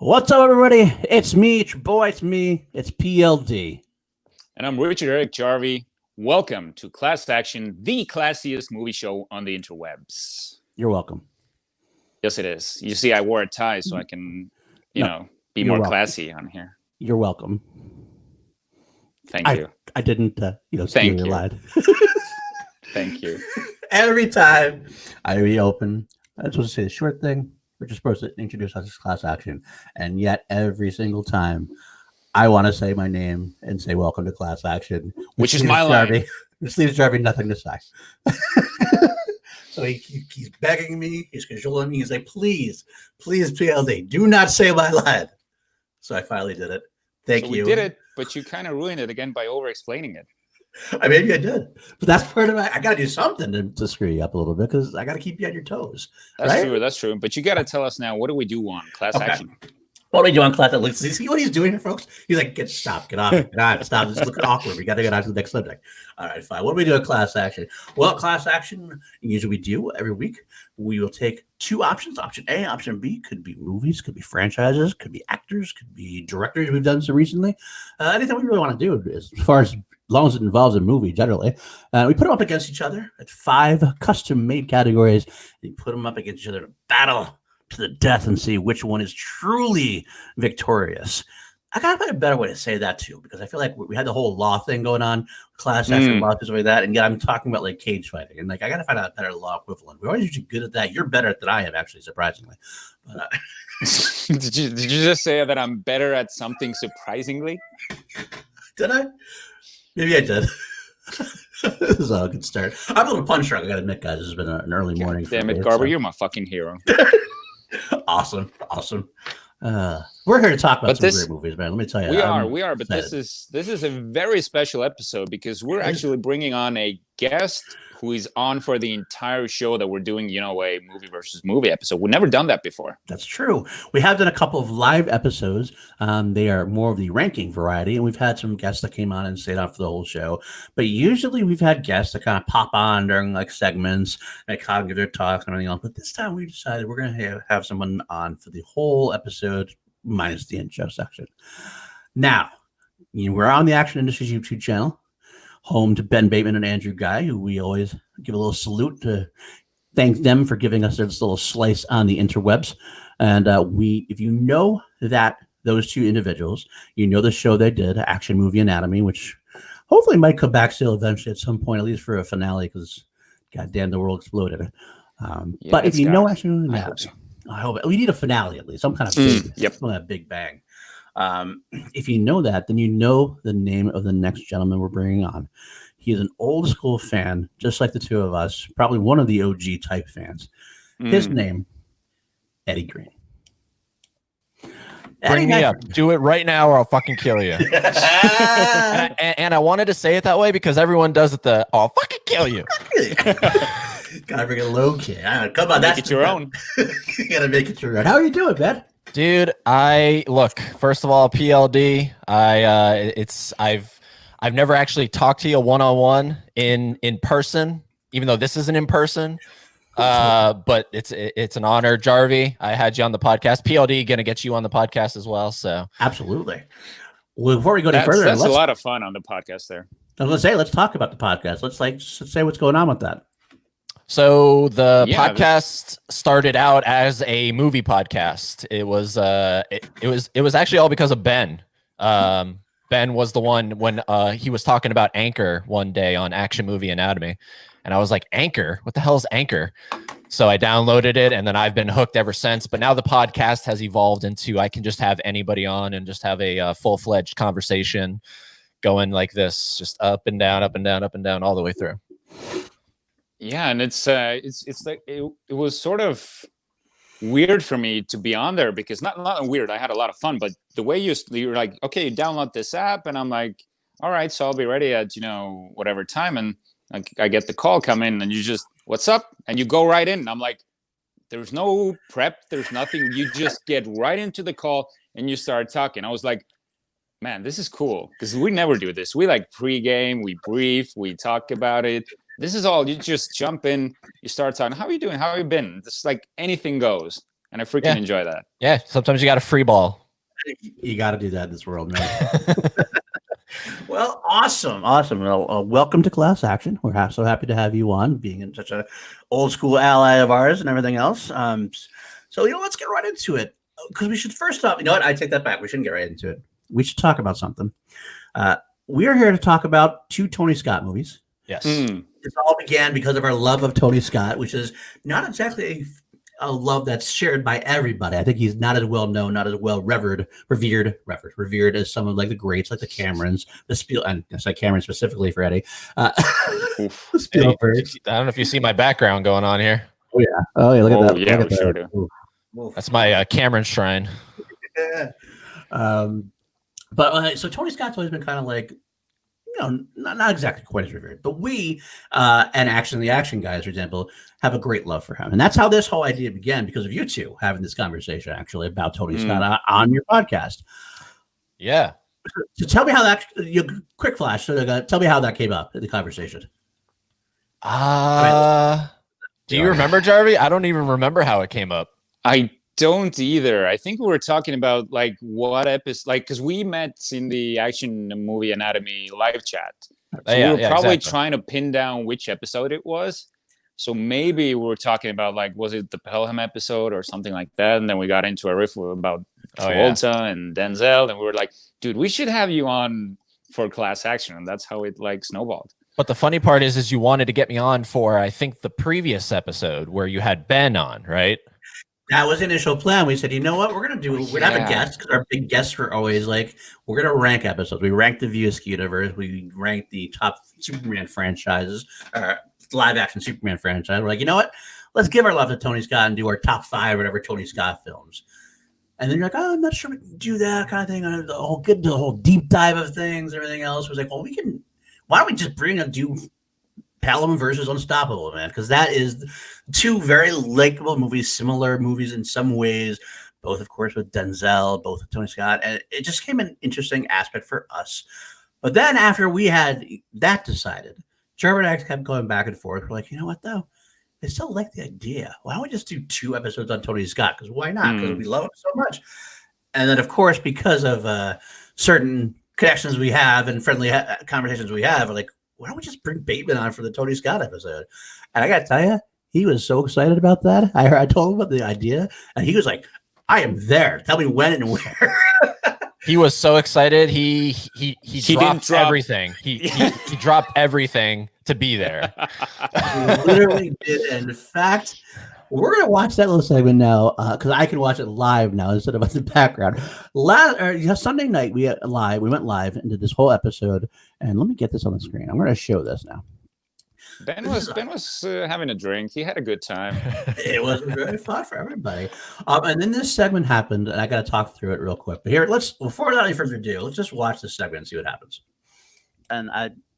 What's up, everybody? It's me, it's your boy, it's me, it's PLD. And I'm Richard Eric Jarvi. Welcome to Class Action, the classiest movie show on the interwebs. You're welcome. Yes, it is. You see, I wore a tie so I can, be more classy on here. You're welcome. Thank you. I didn't, steal your line. Thank you. Every time I reopen, I'm supposed to say the short thing, which is supposed to introduce us as Class Action. And yet, every single time, I want to say my name and say welcome to Class Action. Which is my line. Which leaves Jarvi nothing to say. So he's begging me, he's cajoling me. He's like, please, PLD, do not say my line. So I finally did it. Thank you. We did it, but you kind of ruined it again by over-explaining it. Maybe I did, but that's part of I got to do something to screw you up a little bit because I got to keep you on your toes. That's true. But you got to tell us now, what do we do on Class Action? What do we do on Class Action? See what he's doing here, folks? He's like, stop, get off, stop. This is looking awkward. We got to get on to the next subject. All right, fine. What do we do at Class Action? Well, Class Action, usually we do every week. We will take two options. Option A, option B could be movies, could be franchises, could be actors, could be directors. We've done so recently. Anything we really want to do as far as long as it involves a movie, generally. We put them up against each other at 5 custom-made categories. You put them up against each other to battle to the death and see which one is truly victorious. I gotta find a better way to say that too, because I feel like we had the whole law thing going on, class action law, stuff like that, and yet I'm talking about like cage fighting, and like I gotta find out a better law equivalent. We're always usually good at that. You're better than I am, actually, surprisingly. But, did you just say that I'm better at something surprisingly? Did I? Maybe I did. This is a good start. I'm a little punch drunk. I gotta admit, guys, this has been an early morning. Damn it, Garber, you're my fucking hero. Awesome. We're here to talk about some great movies, man. Let me tell you, we are. But this is a very special episode because we're actually bringing on a guest who is on for the entire show that we're doing, a movie versus movie episode. We've never done that before. That's true. We have done a couple of live episodes. They are more of the ranking variety, and we've had some guests that came on and stayed on for the whole show. But usually we've had guests that kind of pop on during like segments and kind of give their talks and everything else. But this time we decided we're going to have someone on for the whole episode minus the intro section. Now, we're on the Action Industries YouTube channel, home to Ben Bateman and Andrew Guy, who we always give a little salute to thank them for giving us this little slice on the interwebs. And if you know that those two individuals, the show they did, Action Movie Anatomy, which hopefully might come back still eventually at some point, at least for a finale, because goddamn, the world exploded. But if you know Action Movie Anatomy, I hope we need a finale at least, some kind of big bang. If you know that, then you know the name of the next gentleman we're bringing on. He is an old school fan, just like the two of us, probably one of the OG type fans. His name, Eddie Green. Bring me up. Do it right now or I'll fucking kill you. and I wanted to say it that way because everyone does it I'll fucking kill you. Gotta bring it low key. Come on, make it your own. You gotta make it your own. How are you doing, man? Dude, first of all, PLD, I've never actually talked to you one-on-one in person, even though this isn't in person. But it's an honor, Jarvi. I had you on the podcast. PLD gonna get you on the podcast as well. So absolutely. Well, before we go any further, that's a lot of fun on the podcast there. I was gonna say, let's talk about the podcast. Let's say what's going on with that. So the podcast started out as a movie podcast. It was it was actually all because of Ben. Ben was the one when he was talking about Anchor one day on Action Movie Anatomy, and I was like, Anchor? What the hell is Anchor? So I downloaded it, and then I've been hooked ever since. But now the podcast has evolved into I can just have anybody on and just have a full-fledged conversation going like this, just up and down, up and down, up and down, all the way through. Yeah, and it's like it was sort of weird for me to be on there because not weird. I had a lot of fun, but the way you're like, okay, you download this app, and I'm like, all right, so I'll be ready at whatever time, and I get the call come in, and you just what's up, and you go right in. And I'm like, there's no prep, there's nothing. You just get right into the call and you start talking. I was like, man, this is cool because we never do this. We like pregame, we brief, we talk about it. This is all, you just jump in, you start talking. How are you doing? How have you been? It's like anything goes. and I freaking enjoy that. Yeah, sometimes you got a free ball. You got to do that in this world, man. Well, awesome. Well, welcome to Class Action. We're so happy to have you on, being in such a old school ally of ours and everything else. So let's get right into it, because we should first off, I take that back. We shouldn't get right into it. We should talk about something. We are here to talk about 2 Tony Scott movies. Yes. This all began because of our love of Tony Scott, which is not exactly a love that's shared by everybody. I think he's not as well known, not as well revered as some of like the greats, like the Camerons, and I say Cameron specifically for Eddie. Spielberg. I don't know if you see my background going on here. Oh yeah, look at that. Yeah, look we at sure that. do. That's my Cameron shrine. But so Tony Scott's always been kind of like, not exactly quite as revered, but we and the action guys, for example, have a great love for him, and that's how this whole idea began, because of you two having this conversation actually about Tony Scott on your podcast. Yeah. So tell me how that quick flash. So tell me how that came up in the conversation. Do you remember, Jarvi? I don't even remember how it came up. I don't either. I think we were talking about like what episode, like, because we met in the Action Movie Anatomy live chat. So we were probably trying to pin down which episode it was. So maybe we were talking about like, was it the Pelham episode or something like that? And then we got into a riff about Travolta and Denzel, and we were like, dude, we should have you on for Class Action. And that's how it like snowballed. But the funny part is you wanted to get me on for, I think, the previous episode where you had Ben on, right? That was the initial plan. We said, you know what, we're going to have a guest, because our big guests were always like, we're going to rank episodes. We ranked the Views universe. We ranked the top Superman franchises, live action Superman franchise. We're like, you know what, let's give our love to Tony Scott and do our top 5 whatever Tony Scott films. And then you're like, oh, I'm not sure we can do that kind of thing. The whole deep dive of things, everything else. Was like, well, why don't we just do Pelham versus Unstoppable, man? Because that is 2 very likable movies, similar movies in some ways, both, of course, with Denzel, both with Tony Scott. And it just came an interesting aspect for us. But then after we had that decided, Trevor and I kept going back and forth. We're like, you know what, though? I still like the idea. Why don't we just do 2 episodes on Tony Scott? Because why not? Because we love him so much. And then, of course, because of certain connections we have and friendly conversations we have, we're like, why don't we just bring Bateman on for the Tony Scott episode? And I got to tell you, he was so excited about that. I told him about the idea, and he was like, I am there. Tell me when and where. He was so excited. He dropped everything. He dropped everything to be there. He literally did. And in fact, we're going to watch that little segment now, because I can watch it live now instead of in the background. Sunday night, we went live and did this whole episode. And let me get this on the screen. I'm going to show this now. Ben was having a drink. He had a good time. It was very fun for everybody. And then this segment happened, and I got to talk through it real quick. But here, before without any further ado, let's just watch this segment and see what happens. And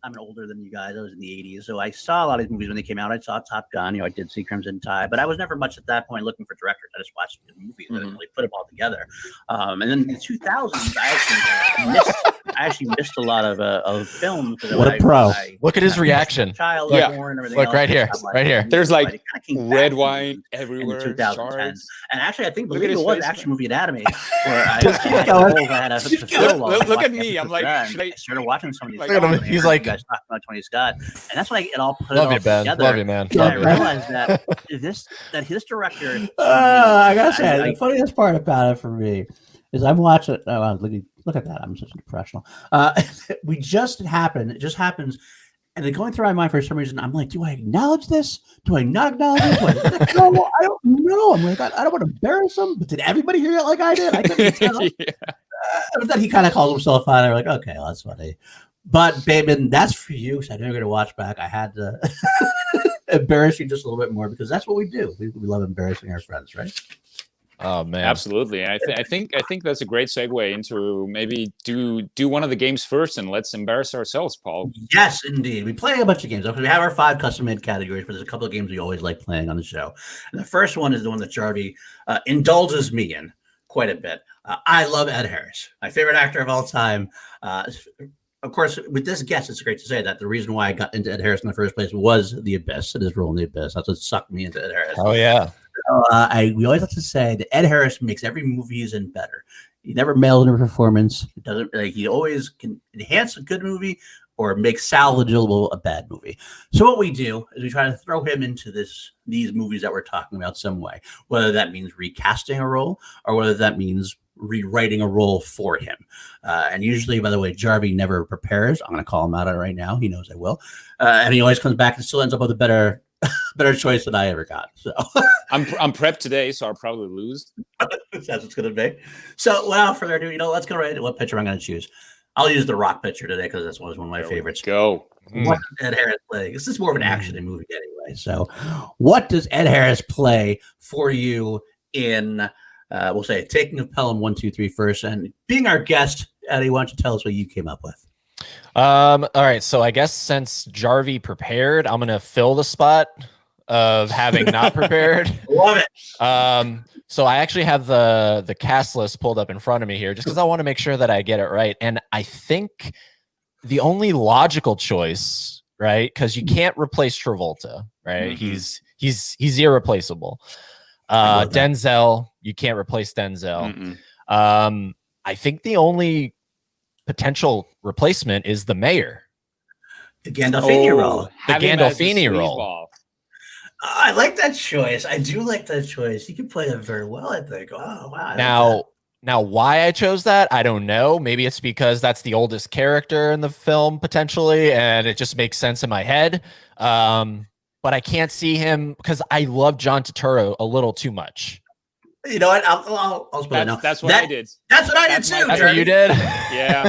I'm older than you guys. I was in the 80s, so I saw a lot of these movies when they came out. I saw Top Gun. I did see Crimson Tide, but I was never much at that point looking for directors. I just watched the movies and really put them all together. And then in the 2000s, I actually missed a lot of films. What a pro! Look at his reaction. Child, born, and look right here, right here. There's like red wine everywhere. In the 2010s, and actually, I believe it was Action Movie Anatomy where I had a film. Look at me. I'm like, I started watching some of these. Look at him. He's like, talking about Tony Scott, and that's when it all put love it all you, Ben. together. Love you, man. And I realized that this director. I gotta say, the funniest part about it for me is I'm watching. Oh, look at that! I'm such a professional. It just happens, and then going through my mind for some reason, I'm like, do I acknowledge this? Do I not acknowledge this? No, I don't know. I'm like, I don't want to embarrass him, but did everybody hear it like I did? I couldn't tell. But then he kind of called himself out. I'm like, okay, well, that's funny. But Bateman, that's for you. So I know you're going to watch back. I had to embarrass you just a little bit more because that's what we do. We love embarrassing our friends, right? Oh man, absolutely. I think that's a great segue into maybe do one of the games first and let's embarrass ourselves, Paul. Yes, indeed. We play a bunch of games. We have our 5 custom-made categories, but there's a couple of games we always like playing on the show. And the first one is the one that Jarvi indulges me in quite a bit. I love Ed Harris, my favorite actor of all time. Of course, with this guest, it's great to say that the reason why I got into Ed Harris in the first place was The Abyss and his role in The Abyss. That's what sucked me into Ed Harris. Oh, yeah. We always have to say that Ed Harris makes every movie he's in better. He never mails in a performance. He doesn't like. He always can enhance a good movie or make salvageable a bad movie. So what we do is we try to throw him into these movies that we're talking about some way, whether that means recasting a role or whether that means rewriting a role for him. And usually, by the way, Jarvi never prepares. I'm going to call him out on it right now. He knows I will. And he always comes back and still ends up with a better choice than I ever got. So I'm prepped today, so I'll probably lose. That's what's going to be. So without further ado, let's go right into what picture I'm going to choose. I'll use the Rock picture today because that's one of my favorites. Go. What does Ed Harris play? This is more of an action movie anyway. So what does Ed Harris play for you in, we'll say, Taking of Pelham 1, 2, 3 first? And being our guest, Eddie, why don't you tell us what you came up with? All right. So I guess since Jarvi prepared, I'm going to fill the spot of having not prepared. Love it. So I actually have the cast list pulled up in front of me here just because I want to make sure that I get it right. And I think the only logical choice, right? Because you can't replace Travolta, right? Mm-hmm. He's irreplaceable. Denzel, you can't replace Denzel. Mm-mm. I think the only potential replacement is the mayor. The Gandolfini role. The Have him as Gandolfini the role. sleazeball. I like that choice. I do like that choice. You can play that very well, I think. Oh, wow. Now, why I chose that, I don't know. Maybe it's because that's the oldest character in the film, potentially, and it just makes sense in my head. But I can't see him because I love John Turturro a little too much. You know what? I'll split it now. That's what I did. That's what I did too. That's what you did? Yeah.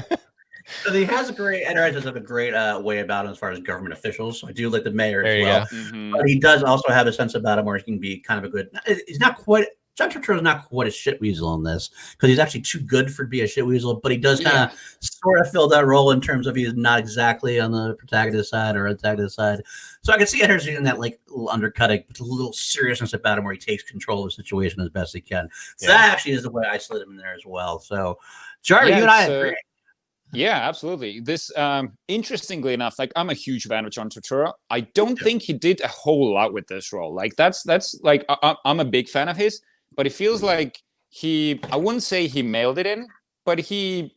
So he has a great, Ed Harris has a great way about him as far as government officials. So I do like the mayor There as you well. go. Mm-hmm. But he does also have a sense about him where he can be kind of a good. He's not quite. John Turturro's not quite a shit weasel in this because he's actually too good for to be a shit weasel. But he does kind of sort of fill that role in terms of he's not exactly on the protagonist side or antagonist side. So I can see Ed Harris doing that like little undercutting, but a little seriousness about him where he takes control of the situation as best he can. So that actually is the way I slid him in there as well. So Jarvi, you and I agree. Yeah, absolutely. This, interestingly enough, like I'm a huge fan of John Turturro. I don't think he did a whole lot with this role. Like that's like I'm a big fan of his, but it feels like I wouldn't say he mailed it in, but he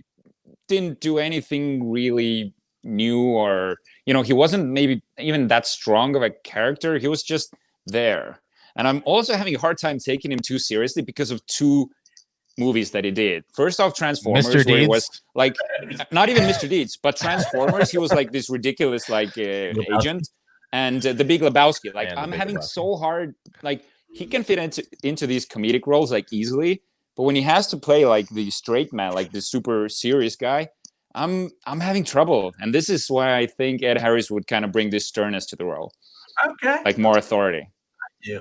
didn't do anything really new or he wasn't maybe even that strong of a character. He was just there, and I'm also having a hard time taking him too seriously because of two movies that he did. First off, Transformers, Mr. where he Deeds? was like not even Mr. Deeds, but Transformers, he was like this ridiculous like agent, and The Big Lebowski. Like I'm having so hard. Like he can fit into these comedic roles like easily, but when he has to play like the straight man, like the super serious guy, I'm having trouble. And this is why I think Ed Harris would kind of bring this sternness to the role. Okay, like more authority.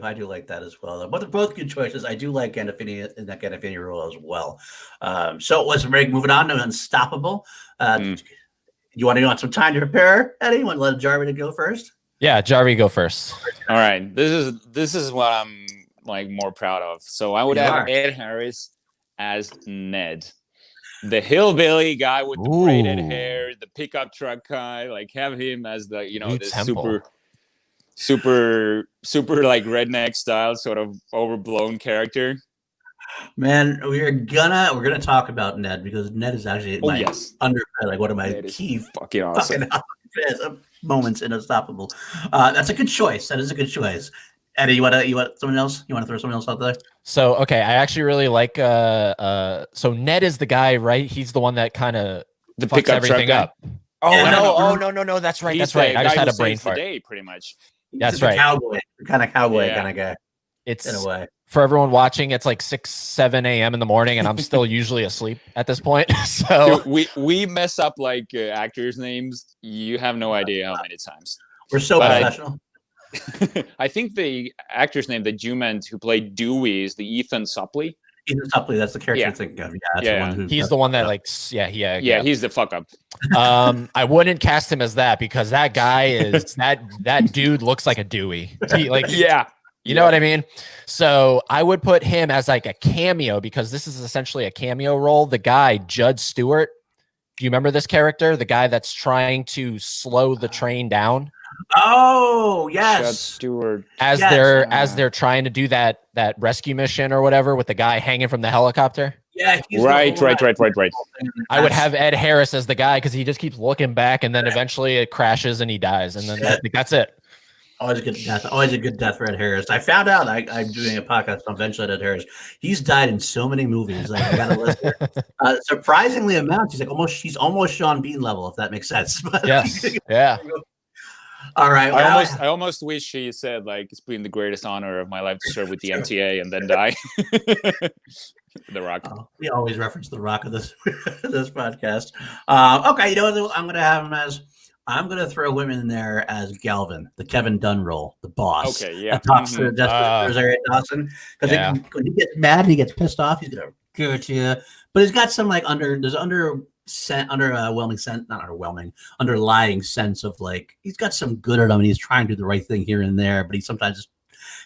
I do like that as well. But they're both good choices. I do like Gandolfini in that Gandolfini role as well. So let's moving on to Unstoppable. You want to go on some time to prepare, Eddie? You want to let Jarvi to go first? Yeah, Jarvi, go first. All right. This is what I'm like more proud of. So I would have Ed Harris as Ned. The hillbilly guy with the braided hair, the pickup truck guy, like have him as the, this super like redneck style sort of overblown character. Man, we're gonna talk about Ned because Ned is actually like one of my key fucking awesome moments in Unstoppable. That's a good choice. That is a good choice. Eddie, you want someone else? You want to throw someone else out there? So okay, I actually really like so Ned is the guy, right? He's the one that kind of fucks everything up. No, that's right. That's right. I just had a brain fart. Pretty much. That's right. Cowboy kind of guy. It's in a way. For everyone watching, it's like 6, 7 a.m. in the morning, and I'm still usually asleep at this point. So dude, we mess up like actors' names. You have no idea how many times. We're so professional. I think the actor's name that you meant who played Dewey is the Ethan Suplee. Ethan Suplee, that's the character I'm thinking of. Yeah, he's the one that like he's the fuck up. I wouldn't cast him as that because that guy is that dude looks like a Dewey. You know what I mean? So I would put him as like a cameo because this is essentially a cameo role. The guy, Judd Stewart. Do you remember this character? The guy that's trying to slow the train down. Oh, Chad yes. Stewart. As Yes. they're trying to do that rescue mission or whatever with the guy hanging from the helicopter. Yeah, he's Right. I would have Ed Harris as the guy because he just keeps looking back, and then eventually it crashes and he dies, and then that's it. Always a good death. Always a good death for Ed Harris. I found out I'm doing a podcast on Eventually Ed Harris. He's died in so many movies. Like I got a list here. Surprisingly amount. He's almost Sean Bean level, if that makes sense. But Yes. Yeah. All right. I almost wish he said like it's been the greatest honor of my life to serve with the MTA and then die. The Rock. We always reference The Rock of this this podcast. Okay, you know what I'm going to have him as? I'm going to throw him in there as Galvin, the Kevin Dunn role, the boss. Okay, yeah. That talks to Rosario Dawson. Because when he gets mad and he gets pissed off, he's going to go to you. But he's got some like underlying sense of like, he's got some good at him and he's trying to do the right thing here and there, but he sometimes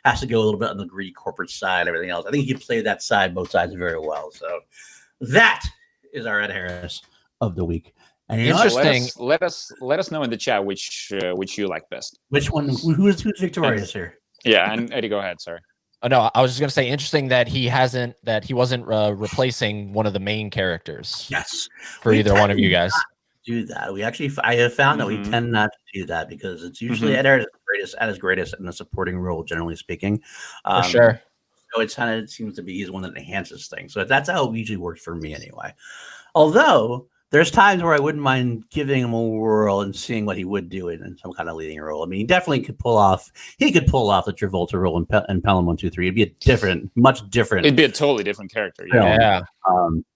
has to go a little bit on the greedy corporate side and everything else. I think he played that side, both sides very well. So that is our Ed Harris of the week. And interesting. Let us know in the chat which you like best. Which one? Who's victorious here? Yeah, and Eddie, go ahead. Sorry. Oh, no, I was just gonna say interesting that he wasn't replacing one of the main characters. Yes, for either one of you guys. Do that. I have found that we tend not to do that because it's usually Ed Harris at his greatest in the supporting role, generally speaking. For sure. So it seems to be he's one that enhances things. So that's how it usually works for me anyway. Although there's times where I wouldn't mind giving him a whirl and seeing what he would do in some kind of leading role. I mean, he definitely could pull off the Travolta role in Pelham 1, 2, 3. It'd be much different. It'd be a totally different character. Yeah.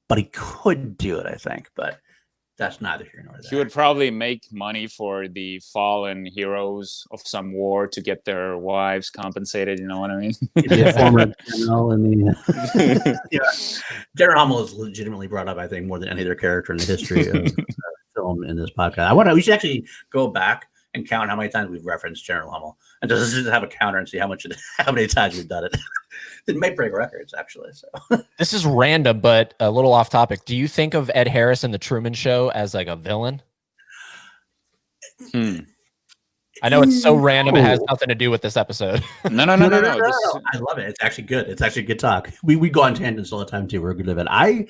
But he could do it, I think. But that's neither here nor there. He would probably make money for the fallen heroes of some war to get their wives compensated. You know what I mean? Former general General Hummel is legitimately brought up, I think, more than any other character in the history of film in this podcast. We should actually go back and count how many times we've referenced General Hummel and just have a counter and see how many times we've done it. It might break records, actually. So this is random, but a little off topic. Do you think of Ed Harris in the Truman Show as like a villain? I know it's so random; it has nothing to do with this episode. No. I love it. It's actually good. It's actually good talk. We go on tangents all the time too. We're good at it.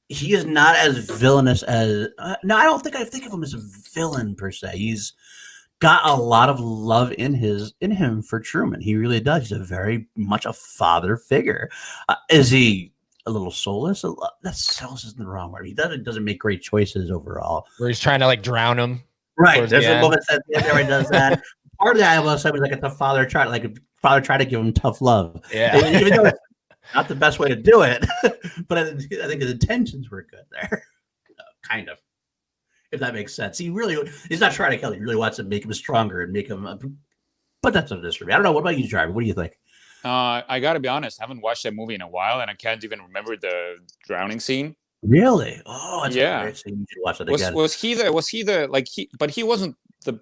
He is not as villainous as no. I don't think I think of him as a villain per se. He's got a lot of love in him for Truman. He really does. He's a very much a father figure. Is he a little soulless? That soulless isn't the wrong word. He doesn't make great choices overall. Where he's trying to like drown him. Right. There's a moment that where he does that. Part of that I will say was like a father trying to give him tough love. Yeah. Even though it's not the best way to do it, but I think his intentions were good there. Kind of. If that makes sense. He's not trying to kill him. He really wants to make him stronger and make him but that's what it is for me. I don't know. What about you, Jarvi? What do you think? I gotta be honest, I haven't watched that movie in a while and I can't even remember the drowning scene. Really? Oh, that's yeah. Great scene. You should watch it again. Was he but he wasn't the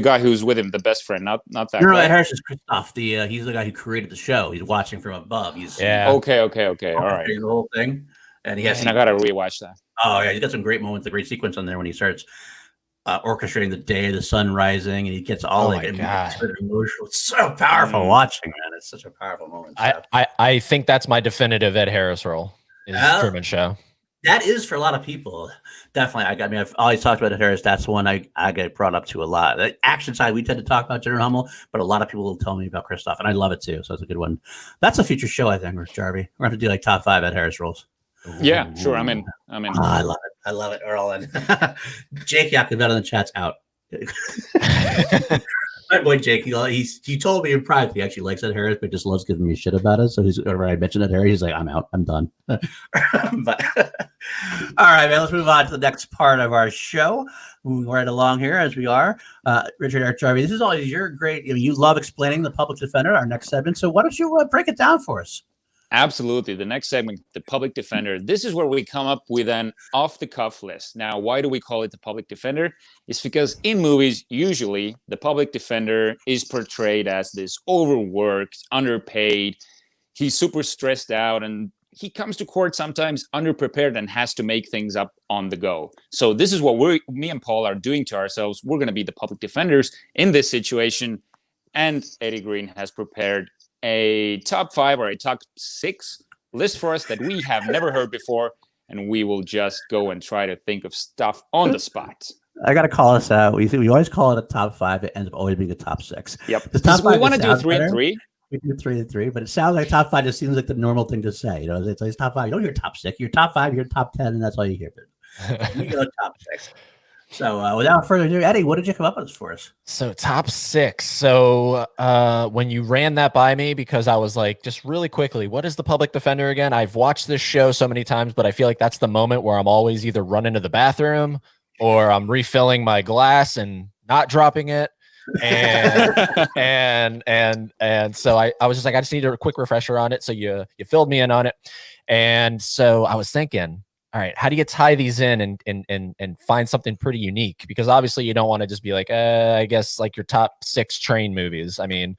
guy who was with him, the best friend, not that guy. No, Ed Harris is Christoph. He's the guy who created the show. He's watching from above. Okay. All right. The whole thing. And I gotta rewatch that. Oh yeah, he's got some great moments, a great sequence on there when he starts orchestrating the day, the sun rising, and he gets all emotional. It's so powerful watching, man. It's such a powerful moment. I think that's my definitive Ed Harris role is Truman Show. That is for a lot of people. Definitely. I've always talked about Ed Harris. That's the one I get brought up to a lot. The action side, we tend to talk about General Hummel, but a lot of people will tell me about Christoph, and I love it too. So it's a good one. That's a future show, I think, with Jarvi. We're going to do like top 5 Ed Harris roles. Yeah, sure. I'm in. I love it. We're all in. Jake Yakoveta in the chat's out. My boy Jake, he told me in private he actually likes Ed Harris, but just loves giving me shit about it. So whenever I mention Ed Harris, he's like, I'm out. I'm done. But all right, man, let's move on to the next part of our show. Moving right along here as we are. Richard R. Jarvi, this is always your great, you love explaining the public defender, our next segment. So why don't you break it down for us? Absolutely. The next segment, the public defender. This is where we come up with an off-the-cuff list. Now, why do we call it the public defender? It's because in movies, usually the public defender is portrayed as this overworked, underpaid. He's super stressed out and he comes to court sometimes underprepared and has to make things up on the go. So this is what me and Paul are doing to ourselves. We're going to be the public defenders in this situation. And Eddie Green has prepared a top 5 or a top 6 list for us that we have never heard before. And we will just go and try to think of stuff on the spot. I got to call us out. We always call it a top 5. It ends up always being a top 6. Yep. The top 5 we want to do 3 and 3. We do 3 and 3, but it sounds like top 5 just seems like the normal thing to say. You know, it's like top 5. You don't hear top 6. You're top 5. You're top 10, and that's all you hear. But we go top 6. So without further ado, Eddie, what did you come up with for us? So top 6. So when you ran that by me, because I was like, just really quickly, what is the public defender again? I've watched this show so many times, but I feel like that's the moment where I'm always either running to the bathroom or I'm refilling my glass and not dropping it. And so I was just like, I just need a quick refresher on it. So you filled me in on it. And so I was thinking, all right, how do you tie these in and find something pretty unique? Because obviously you don't want to just be like, I guess like your top 6 train movies. I mean,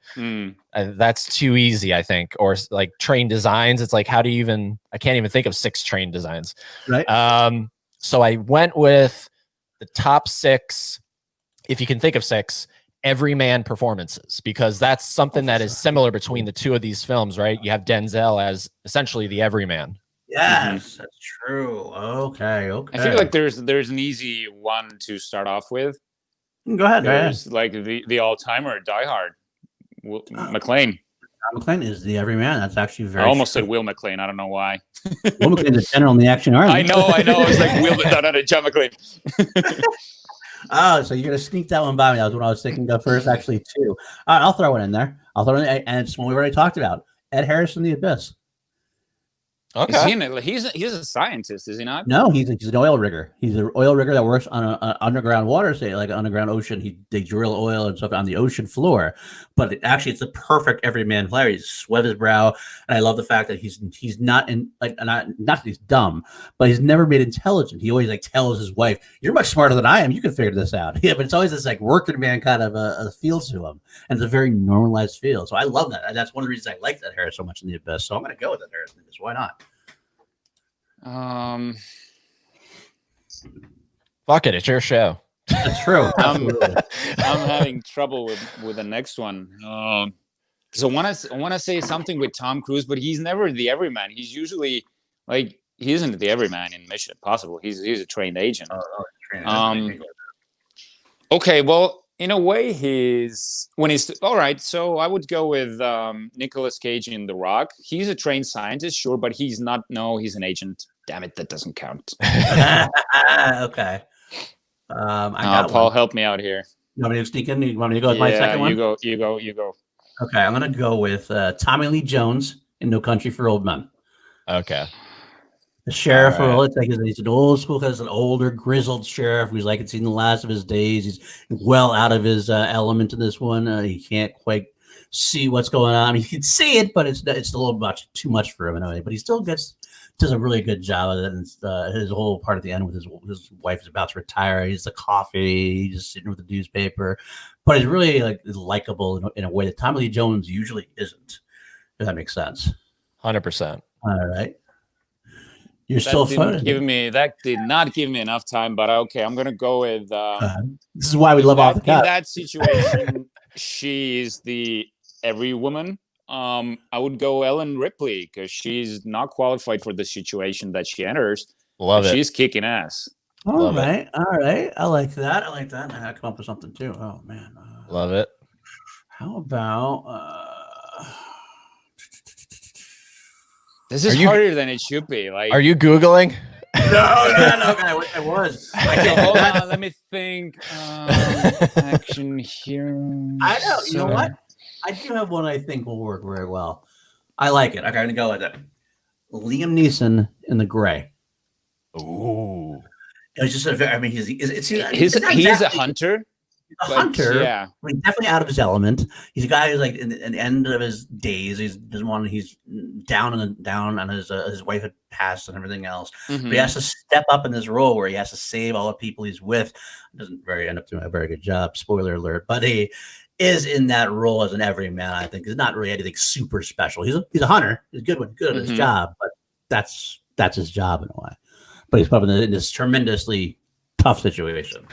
that's too easy, I think. Or like train designs. It's like, how do you even, I can't even think of 6 train designs. Right. So I went with the top 6, if you can think of 6, everyman performances, because that's something that is similar between the 2 of these films, right? You have Denzel as essentially the everyman. Yes, that's true. Okay. I feel like there's an easy one to start off with. Go ahead. There's like the all-timer, Die Hard, McClane. McClane is the everyman. That's actually very. I almost said Will McClane. I don't know why. Will McClane is general in the Action Army. I know. I was like Will, no, John McClane. Oh, so you're gonna sneak that one by me. That was what I was thinking of first, actually, too. All right, I'll throw it in there. And it's one we already talked about. Ed Harris in The Abyss. Okay. He's a scientist, is he not? No, he's an oil rigger. He's an oil rigger that works on an underground water, say like an underground ocean. They drill oil and stuff on the ocean floor. But it's the perfect everyman player. He's sweat his brow, and I love the fact that he's not in not that he's dumb, but he's never made intelligent. He always like tells his wife, "You're much smarter than I am. You can figure this out." Yeah, but it's always this like working man kind of a feel to him, and it's a very normalized feel. So I love that. And that's one of the reasons I like that Harris so much in The Abyss. So I'm going to go with that Harris in The Abyss. Why not? Fuck it, it's your show. That's true. I'm having trouble with the next one. So I want to say something with Tom Cruise, but he's never the everyman. He's usually like he isn't the everyman in Mission Impossible. He's a trained agent. Okay, well, in a way, he's all right. So I would go with Nicolas Cage in The Rock. He's a trained scientist, sure, but he's not. No, he's an agent. Damn it, that doesn't count. Okay. Paul, help me out here. You want me to sneak in? You want me to go with my second one? You go. Okay, I'm gonna go with Tommy Lee Jones in No Country for Old Men. Okay. The sheriff role, it's like he's an old school, has an older, grizzled sheriff who's like it's seen the last of his days. He's well out of his element in this one. He can't quite see what's going on. He can see it, but it's a little much too much for him in a way. But he still does a really good job of it. And his whole part at the end with his wife is about to retire. He's the coffee, he's just sitting with the newspaper, but he's really like likable in a way that Tommy Lee Jones usually isn't. If that makes sense. 100%. All right. You're still fun. That did not give me enough time, but okay, I'm gonna go with. This is why we love off the cuff. In that situation, she's the every woman. I would go Ellen Ripley because she's not qualified for the situation that she enters. Love it. She's kicking ass. All right. I like that. I had to come up with something too. Oh man. Love it. How about? This is harder than it should be. Like, are you Googling? No, I was. Hold on, let me think. Action here. I know. You know what? I do have one I think will work very well. I like it. I'm going to go with it. Liam Neeson in The Gray. Ooh. It's just he's a hunter. A hunter, yeah. He's definitely out of his element. He's a guy who's like in the end of his days. He's down on his wife had passed and everything else. Mm-hmm. But he has to step up in this role where he has to save all the people he's with. Doesn't end up doing a very good job. Spoiler alert. But he is in that role as an everyman. I think he's not really anything super special. He's a hunter. He's good at his job, but that's his job in a way. But he's probably in this tremendously tough situation.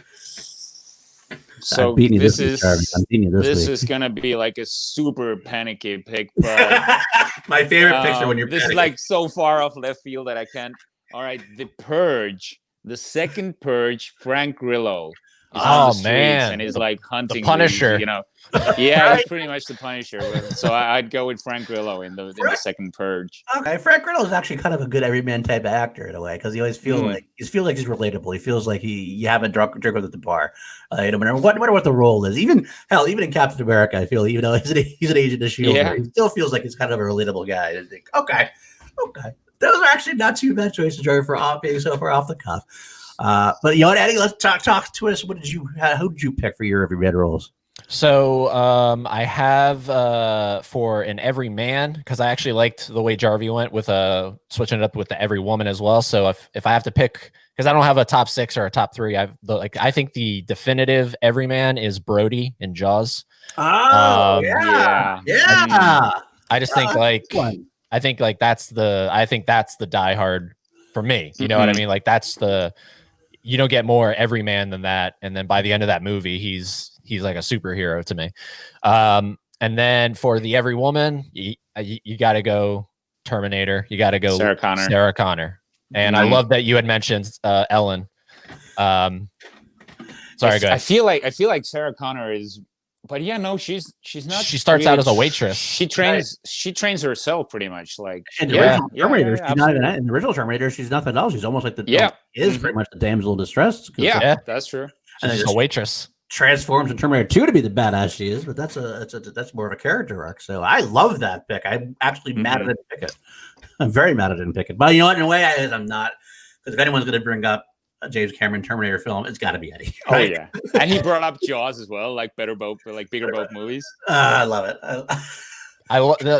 So I'm beating you this week, is Jarvi. I'm beating you this week. is gonna be like a super panicky pick, but My favorite picture when you're this panicking. is like so far off left field that I can't. All right, The Purge, the second Purge, Frank Grillo is on Oh, the streets man. and is like hunting these, Punisher. you know. Yeah, he's pretty much the Punisher. So I'd go with Frank Grillo in the second Purge. Okay, Frank Grillo is actually kind of a good everyman type of actor in a way because he always feels like he's relatable. He feels like you haven't drunk with at the bar. No matter what the role is, even in Captain America, I feel even though he's an agent of Shield, he still feels like he's kind of a relatable guy. And think, okay, those are actually not too bad choices, Jarvi, for being so far off the cuff. But you know what, Eddie, let's talk to us. Who did you pick for your everyman roles? So I have for an every man, because I actually liked the way Jarvi went with switching it up with the every woman as well. So if I have to pick, because I don't have a top 6 or a top 3, I think the definitive every man is Brody in Jaws. Oh yeah. I just think I think that's the diehard for me. You know what I mean? Like you don't get more every man than that. And then by the end of that movie, he's like a superhero to me. And then for the every woman, you got to go Terminator. You got to go Sarah Connor. And I love that you had mentioned Ellen. Sorry, go ahead. I feel like Sarah Connor is, but yeah, no, she's not. She starts out as a waitress. She trains herself pretty much. Like in the original Terminator, she's not even in the original Terminator. She's nothing else. She's almost like pretty much the damsel in distress. Yeah, that's true. She's just a waitress. Transforms in Terminator 2 to be the badass she is, but that's more of a character arc. So I love that pick. I'm actually mad I didn't pick it. I'm very mad I didn't pick it. But you know what? In a way, I'm not, because if anyone's going to bring up a James Cameron Terminator film, it's got to be Eddie. Right? Oh yeah, and he brought up Jaws as well, like bigger boat movies. I love it.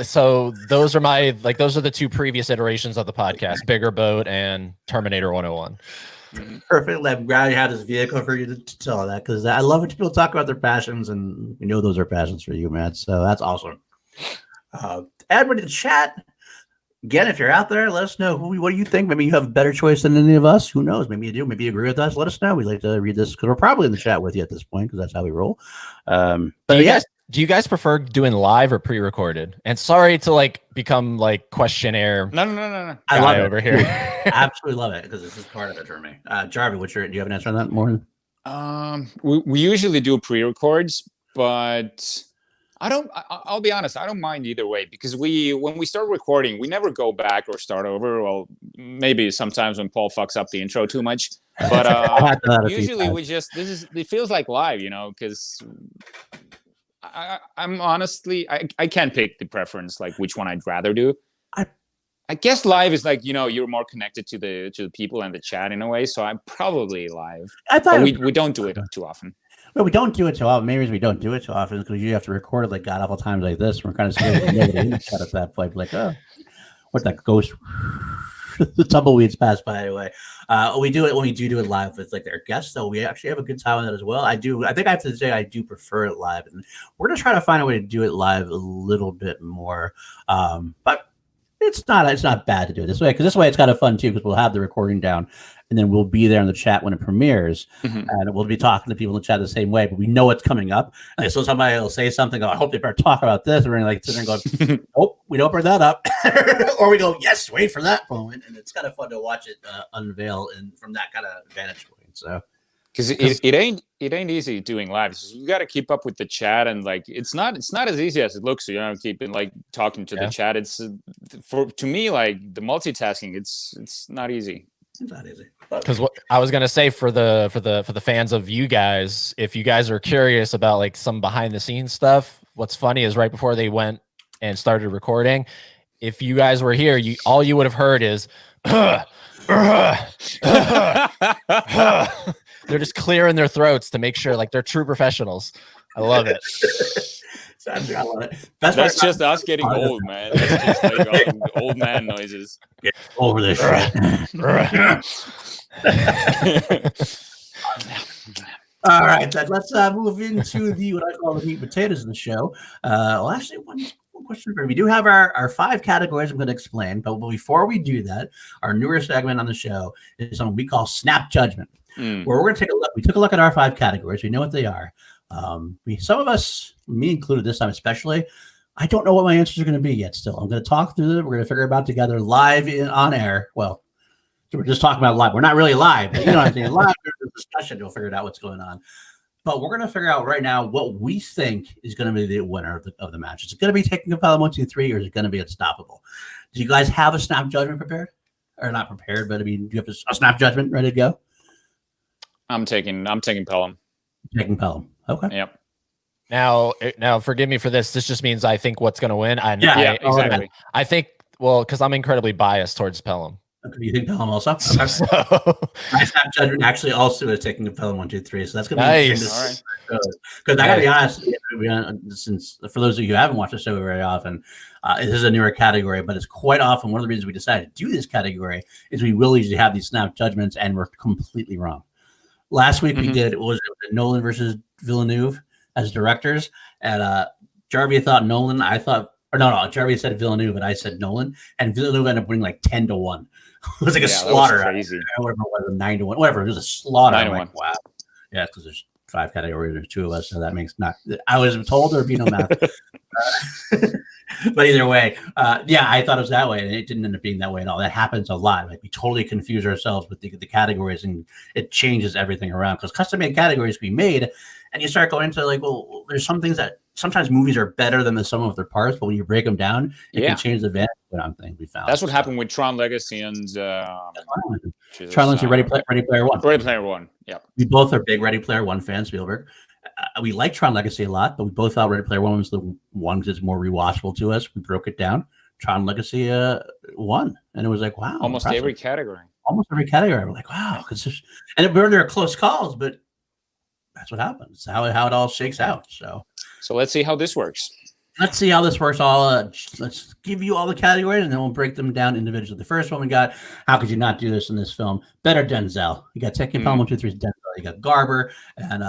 So those are those are the 2 previous iterations of the podcast: Bigger Boat and Terminator 101. Perfect. I'm glad you had this vehicle for you to tell that, because I love when people talk about their passions, and we know those are passions for you, man. So that's awesome. Everybody in the chat, again, if you're out there, let us know what do you think. Maybe you have a better choice than any of us. Who knows? Maybe you do. Maybe you agree with us. Let us know. We'd like to read this because we're probably in the chat with you at this point, because that's how we roll. Do you guys prefer doing live or pre-recorded? And sorry to become questionnaire. No. I love it over here. Absolutely love it, because this is part of it for me. Jarvi, do you have an answer on that more? We usually do pre-records, but I'll be honest, I don't mind either way, because when we start recording, we never go back or start over. Well, maybe sometimes when Paul fucks up the intro too much, but usually it feels like live, because I'm honestly, I can't pick the preference, like which one I'd rather do. I guess live is you're more connected to the people and the chat in a way, so I'm probably live. But we don't do it too often. Well, we don't do it too often. Maybe we don't do it too often because you have to record it like god awful times like this. We're kind of scared of nobody in the chat at that point. Like, oh, what that ghost? The tumbleweeds pass by anyway. We do it when we do it live with their guests, though. We actually have a good time with that as well. I think I have to say I do prefer it live, and we're gonna try to find a way to do it live a little bit more. But it's not bad to do it this way, because this way it's kind of fun too, because we'll have the recording down and then we'll be there in the chat when it premieres, and we'll be talking to people in the chat the same way, but we know what's coming up. And so somebody will say something, I hope they better talk about this, and we're like sitting there going, oh, we don't bring that up. Or we go, yes, wait for that moment. And it's kind of fun to watch it unveil from that kind of vantage point. So because it ain't easy doing live. So you got to keep up with the chat, and it's not as easy as it looks. So keeping talking to the chat. It's to me the multitasking. It's not easy. It's not easy. Because what I was gonna say for the fans of you guys, if you guys are curious about some behind the scenes stuff, what's funny is right before they went and started recording, if you guys were here, all you would have heard is. They're just clearing their throats to make sure they're true professionals. I love it. I love it. That's just us getting old, man. That's just old man noises. Get over this shit. All right, then let's move into what I call the meat and potatoes of the show. Well, actually, question for you. We do have our 5 categories I'm going to explain, but before we do that, our newer segment on the show is something we call Snap Judgment, where we're going to take a look. We took a look at our 5 categories. We know what they are. Some of us, me included this time especially, I don't know what my answers are going to be yet still. I'm going to talk through them. We're going to figure it out together live on air. Well, we're just talking about live. We're not really live, but you know what I'm saying? Live discussion, we'll figure out what's going on. But we're going to figure out right now what we think is going to be the winner of the match. Is it going to be taking a Pelham 1, 2, 3, or is it going to be unstoppable? Do you guys have a snap judgment prepared? Or not prepared, but I mean, do you have a snap judgment ready to go? I'm taking Pelham. Taking Pelham. Okay. Yep. Now, forgive me for this. This just means I think what's going to win. Exactly. I think, well, because I'm incredibly biased towards Pelham. Okay, you think Pelham also? Okay. So, My snap judgment actually also is taking the Pelham 1, 2, 3. So that's going to be nice. All right. Because I got to be honest, since for those of you who haven't watched the show very often, this is a newer category, but it's quite often one of the reasons we decided to do this category is we will usually have these snap judgments and we're completely wrong. Last week we did Nolan versus Villeneuve as directors, and Jarvi thought Nolan. I thought, or no, Jarvi said Villeneuve, and I said Nolan, and Villeneuve ended up winning like 10-1. It was like a slaughter. Crazy. Whatever it was, 9-1, whatever. It was a slaughter. 9-1. Like, wow. Yeah, because there's 5 categories. There's 2 of us, so that makes not. I was told there'd be no math. But either way, I thought it was that way, and it didn't end up being that way at all. That happens a lot. Like we totally confuse ourselves with the categories, and it changes everything around because custom-made categories can be made, and you start going into like, well, there's some things that sometimes movies are better than the sum of their parts, but when you break them down, it can change the value of thing we found. That's what happened with Tron Legacy and Tron Legacy, Ready Player One. Ready Player One. Yeah, we both are big Ready Player One fans. Spielberg. We like Tron Legacy a lot, but we both thought Ready Player One was the one because it's more rewatchable to us. We broke it down. Tron Legacy won, and it was like, wow, almost impressive. every category. Almost every category. We're like, wow, and there are close calls, but that's what happens. It's how it all shakes out. So let's see how this works. Let's see how this works. Let's give you all the categories, and then we'll break them down individually. The first one we got, how could you not do this in this film? Better Denzel. You got Taking Pelham 1, 2, 3 Denzel. You got Garber, and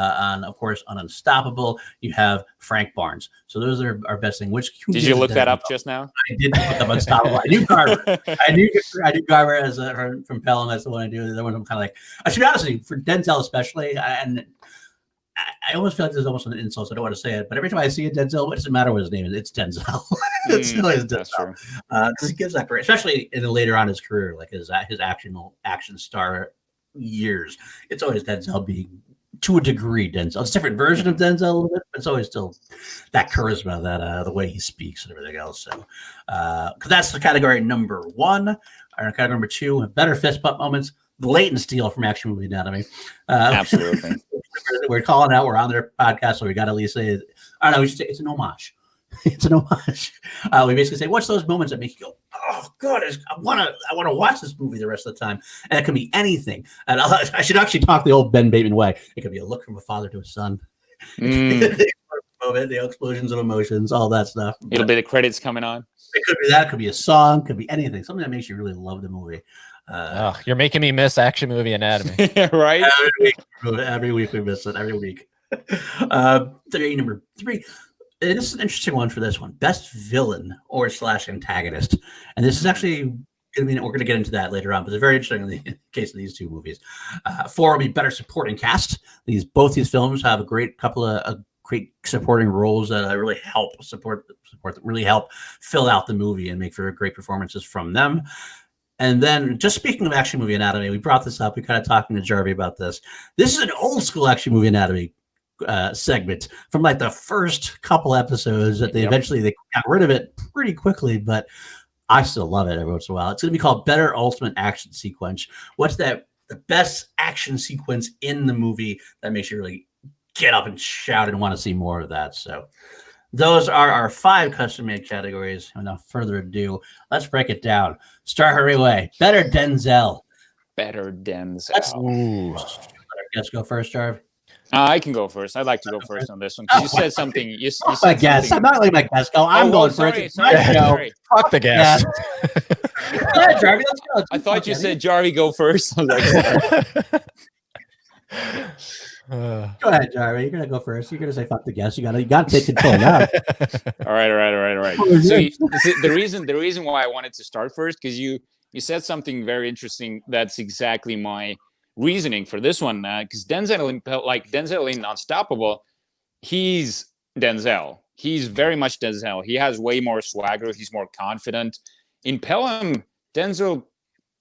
of course on Unstoppable, you have Frank Barnes. So those are our best thing. Did you look that up just now? I did look up Unstoppable. I knew Garber. I knew Garber as from Pelham. That's the one I do. The other one I'm kind of like. I should be honest with you, for Denzel especially, and I almost feel like there's almost an insult, so I don't want to say it. But every time I see a Denzel, what does it matter what his name is? It's Denzel. It's always Denzel. Because he gives that great, especially in later on in his career, like his action star years. It's always Denzel being, to a degree, Denzel. It's a different version of Denzel a little bit, but it's always still that charisma, that the way he speaks and everything else. So, because that's the category number 1. Our category number 2, better fist bump moments. Blatant steal from Action Movie Anatomy. Absolutely. We're calling out. We're on their podcast, so we got to at least say, I don't know, we should say it's an homage. It's an homage. We basically say, what's those moments that make you go, oh God, I want to watch this movie the rest of the time, and it can be anything. And I should actually talk the old Ben Bateman way. It could be a look from a father to a son. The explosions of emotions, all that stuff. It'll be the credits coming on. It could be that. It could be a song. It could be anything. Something that makes you really love the movie. You're making me miss Action Movie Anatomy. Right? Every week we miss it. Every week. Number 3. This is an interesting one for this one. Best villain or / antagonist. And this is actually, we're going to get into that later on, but it's very interesting in the case of these 2 movies. 4 will be better supporting cast. Both these films have a great couple of great supporting roles that really help really help fill out the movie and make for great performances from them. And then, just speaking of Action Movie Anatomy, we brought this up. We kind of talking to Jarvi about this. This is an old school Action Movie Anatomy segment from like the first couple episodes that they eventually got rid of it pretty quickly, but I still love it every once in a while. It's going to be called Better Ultimate Action Sequence. What's the best action sequence in the movie that makes you really get up and shout and want to see more of that? So those are our 5 custom-made categories. Without further ado, let's break it down. Start her away. Better Denzel. Better Denzel. Let our guest go first, Jarv. I can go first. I'd like to go first on this one because you said something. You said my guest. I'm not letting my guest go. I'm going first. Sorry. Fuck the guest. Yeah, Jarvi, let's go. I thought you said Jarvi go first. I was like, Go ahead, Jarvi. You're gonna go first. You're gonna say fuck the guest. You gotta take control now. All right. So the reason why I wanted to start first, because you said something very interesting. That's exactly my reasoning for this one. Because Denzel in Unstoppable, he's Denzel. He's very much Denzel. He has way more swagger. He's more confident. In Pelham, Denzel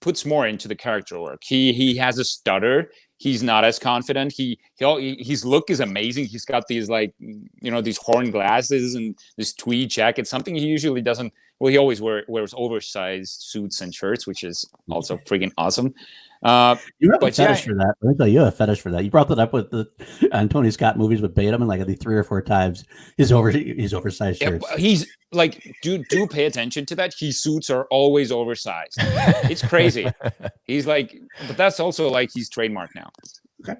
puts more into the character work. He has a stutter. He's not as confident. His look is amazing. He's got these these horn glasses and this tweed jacket. Something he usually doesn't. Well, he always wears oversized suits and shirts, which is also freaking awesome. You have a fetish for that. Let me tell you, you have a fetish for that. You brought that up with the Tony Scott movies with Bateman, and like I think 3 or 4 times his oversized shirts. He's like, do pay attention to that. His suits are always oversized. It's crazy. He's like, but that's also like his trademark now. Okay.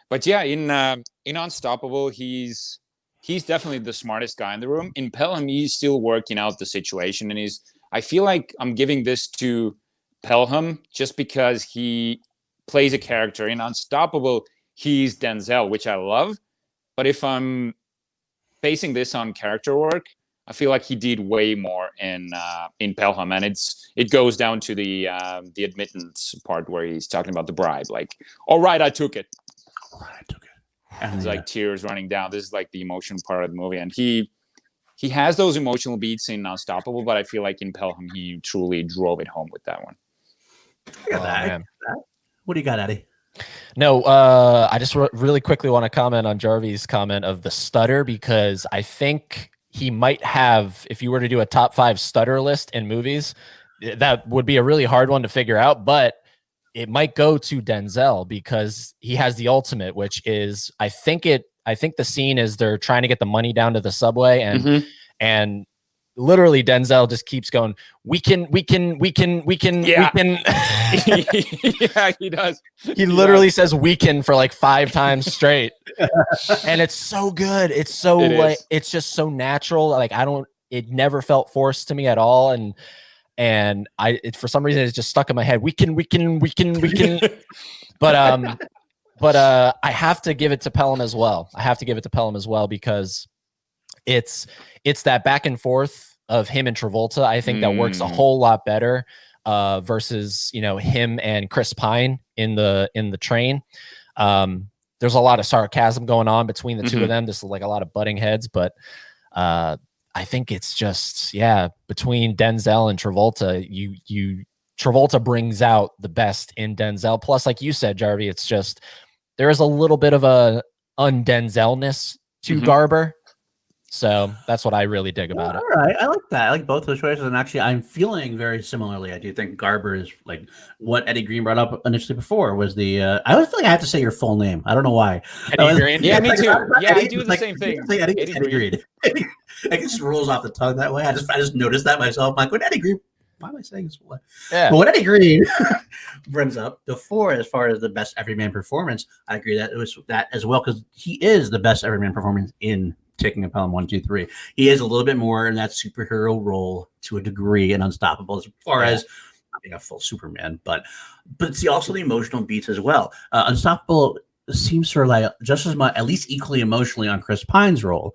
But yeah, in Unstoppable, he's definitely the smartest guy in the room. In Pelham, he's still working out the situation, and I feel like I'm giving this to Pelham just because he plays a character. In Unstoppable, he's Denzel, which I love. But if I'm basing this on character work, I feel like he did way more in Pelham, and it goes down to the admittance part where he's talking about the bribe. Like, all right, I took it. And it's like tears running down. This is like the emotional part of the movie, and he has those emotional beats in Unstoppable, but I feel like in Pelham he truly drove it home with that one. I got that. What do you got, Eddie? No, I just really quickly want to comment on Jarvi's comment of the stutter, because I think he might have, if you were to do a top 5 stutter list in movies, that would be a really hard one to figure out, but it might go to Denzel because he has the ultimate, which is, I think the scene is they're trying to get the money down to the subway, and literally Denzel just keeps going, we can. Yeah, he does. He literally says "weaken" for like 5 times straight, and it's so good. It's so it's just so natural. Like it never felt forced to me at all, and for some reason it's just stuck in my head. We can. But I have to give it to Pelham as well. Because it's that back and forth of him and Travolta. I think that works a whole lot better versus him and Chris Pine in the train. There's a lot of sarcasm going on between the two of them. Just like a lot of butting heads, but I think it's just between Denzel and Travolta, Travolta brings out the best in Denzel. Plus, like you said, Jarvi, it's just there is a little bit of a un-Denzel-ness to Garber. So that's what I really dig about it. All right, I like that. I like both those choices, and actually, I'm feeling very similarly. I do think Garber is like what Eddie Green brought up initially before was the. I always feel like I have to say your full name. I don't know why. Eddie Green. Yeah, me too. Yeah, I do the same thing. Eddie Green. It just rolls off the tongue that way. I just noticed that myself. I'm like, when Eddie Green. Why am I saying this? Yeah. But what Eddie Green brings up before, as far as the best everyman performance, I agree that it was that as well, because he is the best everyman performance in Taking a Pelham 1, 2, 3. He is a little bit more in that superhero role to a degree in Unstoppable, as far as not being a full Superman, but see also the emotional beats as well. Unstoppable seems to rely just as much, at least equally emotionally, on Chris Pine's role,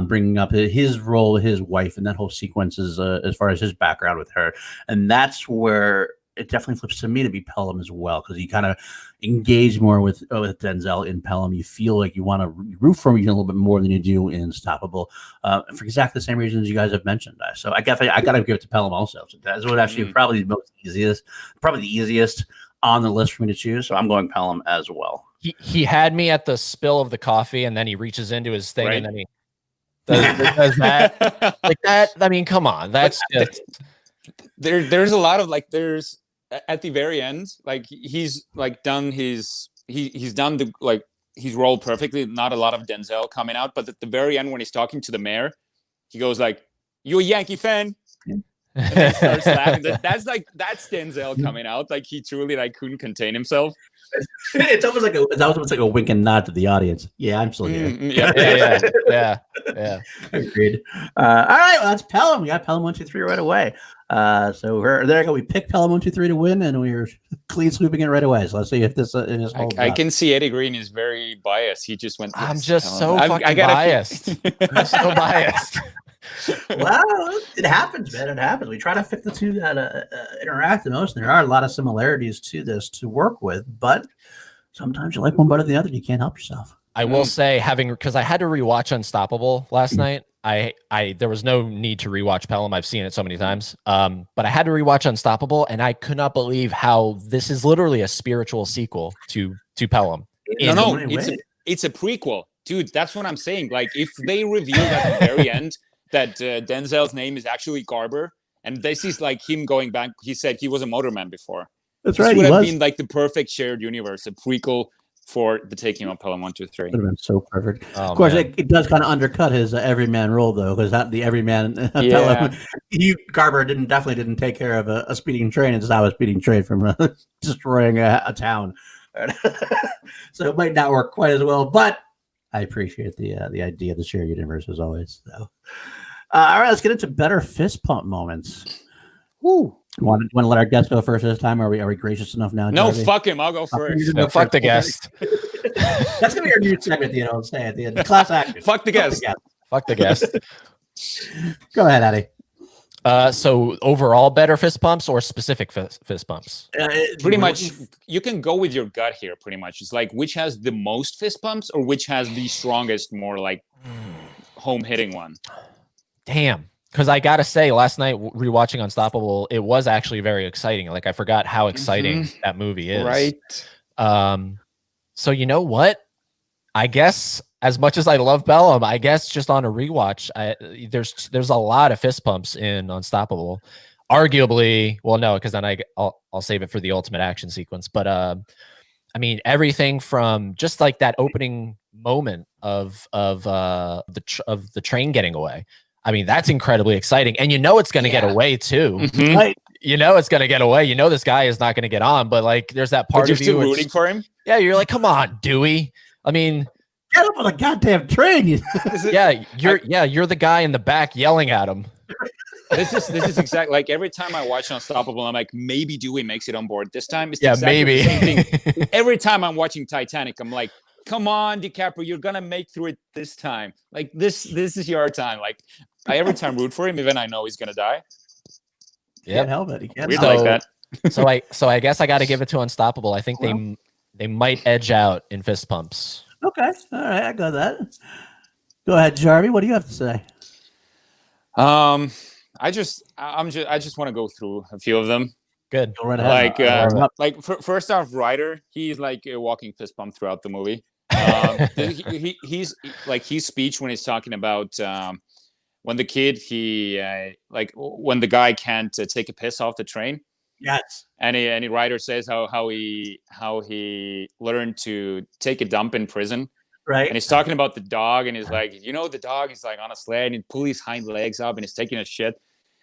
bringing up his role, his wife, and that whole sequence is as far as his background with her, and that's where it definitely flips to me to be Pelham as well, because you kind of engage more with Denzel in Pelham. You feel like you want to root for him a little bit more than you do in Unstoppable, for exactly the same reasons you guys have mentioned. So I got to give it to Pelham also. So that's what actually probably the easiest on the list for me to choose. So I'm going Pelham as well. He had me at the spill of the coffee, and then he reaches into his thing, and then he does that like that. I mean, come on, that's just there's a lot of there's at the very end, he's done he's done his role perfectly. Not a lot of Denzel coming out, but at the very end when he's talking to the mayor, he goes like, "You a Yankee fan?" And he starts laughing. That's Denzel coming out. Like he truly couldn't contain himself. It's almost like a wink and nod to the audience. Yeah, I'm still here. Yeah. Agreed. All right, well, that's Pelham. We got Pelham 1, 2, 3 right away. So there you go. We picked Pelham 1-2-3 to win, and we were clean sweeping it right away. So let's see if this holds I up. can see Eddie Green is very biased. He just went. I'm "Yes, just so Pelham." fucking biased. I'm so biased. Well, it happens, man. It happens. We try to fit the two that interact the most. And there are a lot of similarities to this to work with, but sometimes you like one better than the other. You can't help yourself. I will say, because I had to rewatch Unstoppable last night. There was no need to rewatch Pelham. I've seen it so many times. But I had to rewatch Unstoppable, and I could not believe how this is literally a spiritual sequel to Pelham. No, it's a prequel, dude. That's what I'm saying. Like, if they revealed at the very end that Denzel's name is actually Garber, and this is like him going back. He said he was a motorman before. That's this right. Would He have was. been like the perfect shared universe, a prequel for the taking of Pelham 1-2-3. Would have been so perfect. Oh, of course, man. it does kind of undercut his everyman role, though, because the everyman Yeah. Garber definitely didn't take care of a speeding train and stop a speeding train from destroying a town. So it might not work quite as well, but I appreciate the idea of the shared universe as always. So, all right, let's get into better fist pump moments. Woo. Want to let our guest go first this time? Are we gracious enough now? No, Jarvi? fuck him. I'll go first. No, fuck the guest. That's gonna be our new segment. I'll say at the end. Class action. Fuck the guest. Fuck the guest. Go ahead, Addy. So overall, better fist pumps or specific fist pumps? Pretty much, you can go with your gut here. Pretty much, it's like which has the most fist pumps or which has the strongest, more like home hitting one. Damn. Because I gotta say, last night rewatching Unstoppable, it was actually very exciting. Like I forgot how exciting that movie is. Right. So you know what? I guess as much as I love Pelham, I guess just on a rewatch, there's a lot of fist pumps in Unstoppable. Arguably, well, no, because then I'll save it for the ultimate action sequence. But I mean, everything from just like that opening moment of the train getting away. I mean, that's incredibly exciting. And you know it's going to get away too. Mm-hmm. Right? You know it's going to get away. You know this guy is not going to get on. But like, there's that part But you're of you still rooting for him? Yeah, you're like, come on, Dewey. I mean, get up on a goddamn train. You're the guy in the back yelling at him. This is exactly like every time I watch Unstoppable, I'm like, maybe Dewey makes it on board this time. It's exactly maybe. the same thing. Every time I'm watching Titanic, I'm like, come on, DiCaprio, you're gonna make through it this time. Like this is your time. Like I every time root for him, even I know he's gonna die. Can't help it. He can't. Weird like that. So I guess I got to give it to Unstoppable. I think they might edge out in fist pumps. Okay, all right, I got that. Go ahead, Jarvi. What do you have to say? I just want to go through a few of them. Good. Go right ahead. First off, Ryder, he's like a walking fist pump throughout the movie. He's like his speech when he's talking about when the kid when the guy can't take a piss off the train. Yes. And Ryder says how he learned to take a dump in prison. Right. And he's talking about the dog, and he's like, the dog is like on a sled and he pull his hind legs up and he's taking a shit.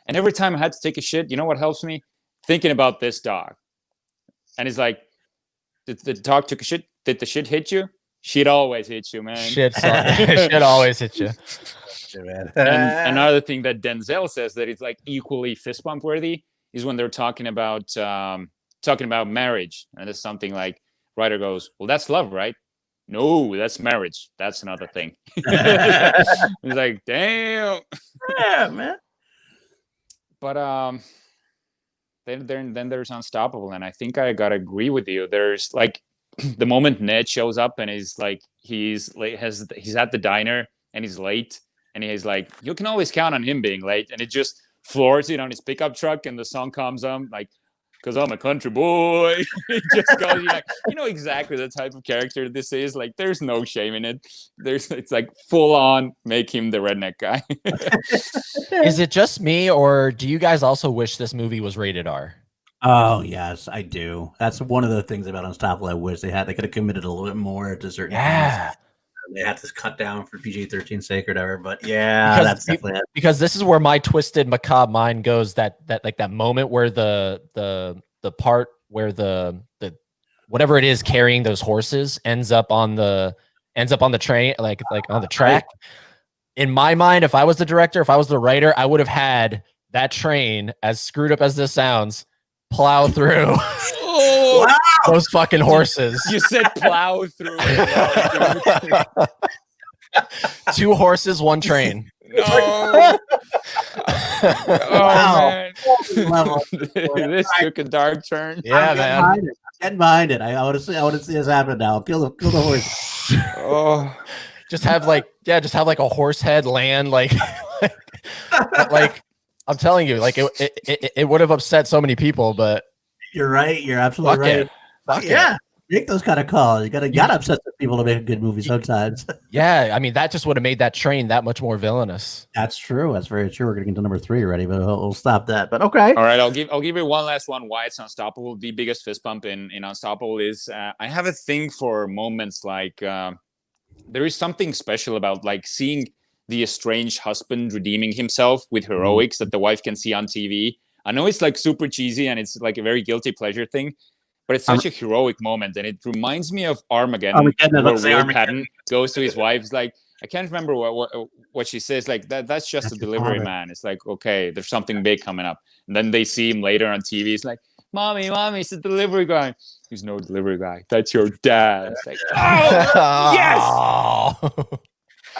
And every time I had to take a shit, you know what helps me? Thinking about this dog. And he's like, did the dog took a shit? Did the shit hit you? Shit always hits you, man. Shit always hits you. And another thing that Denzel says that it's like equally fist bump worthy is when they're talking about marriage. And it's something like Ryder goes, well, that's love, right? No, that's marriage. That's another thing. He's like, damn. Yeah, man. But then there's Unstoppable, and I think I gotta agree with you. There's like the moment Ned shows up and he's like he's at the diner and he's late, and he's like, you can always count on him being late, and it just floors it on his pickup truck, and the song comes on like, because I'm a country boy. It just goes, you know exactly the type of character this is. Like, there's no shame in it. It's like full on make him the redneck guy. Is it just me, or do you guys also wish this movie was rated R? Oh yes, I do. That's one of the things about Unstoppable. I wish they could have committed a little bit more to certain things. They had to cut down for PG-13 sake or whatever, but that's definitely it. Because this is where my twisted macabre mind goes. That moment where the part where the whatever it is carrying those horses ends up on the train, like on the track. In my mind, if I was the director, if I was the writer, I would have had that train, as screwed up as this sounds, plow through Oh, those fucking horses. you said plow through. 2 horses, 1 train. No. Wow. Oh Level. man, this took a dark turn. Yeah, I'm man. getting behind it. I want to see this happen now. Kill the horse. Oh, Just have like a horse head land like I'm telling you, like it would have upset so many people, but You're right. You're absolutely fuck right. it. Fuck Yeah. it. Make those kind of calls. You gotta upset the people to make a good movie sometimes. Yeah, I mean that just would have made that train that much more villainous. That's true. That's very true. We're gonna get to number 3 already, but we'll stop that. But okay. all right. I'll give you one last one. Why it's Unstoppable. The biggest fist bump in Unstoppable is I have a thing for moments like there is something special about like seeing the estranged husband redeeming himself with heroics that the wife can see on TV. I know it's like super cheesy and it's like a very guilty pleasure thing, but it's such a heroic moment, and it reminds me of Armageddon, where Will Patton goes to his wife's like, I can't remember what she says, like that's just a delivery man. It's like, okay, there's something big coming up. And then they see him later on TV. It's like, mommy, it's the delivery guy. He's no delivery guy. That's your dad. It's like, oh, yes.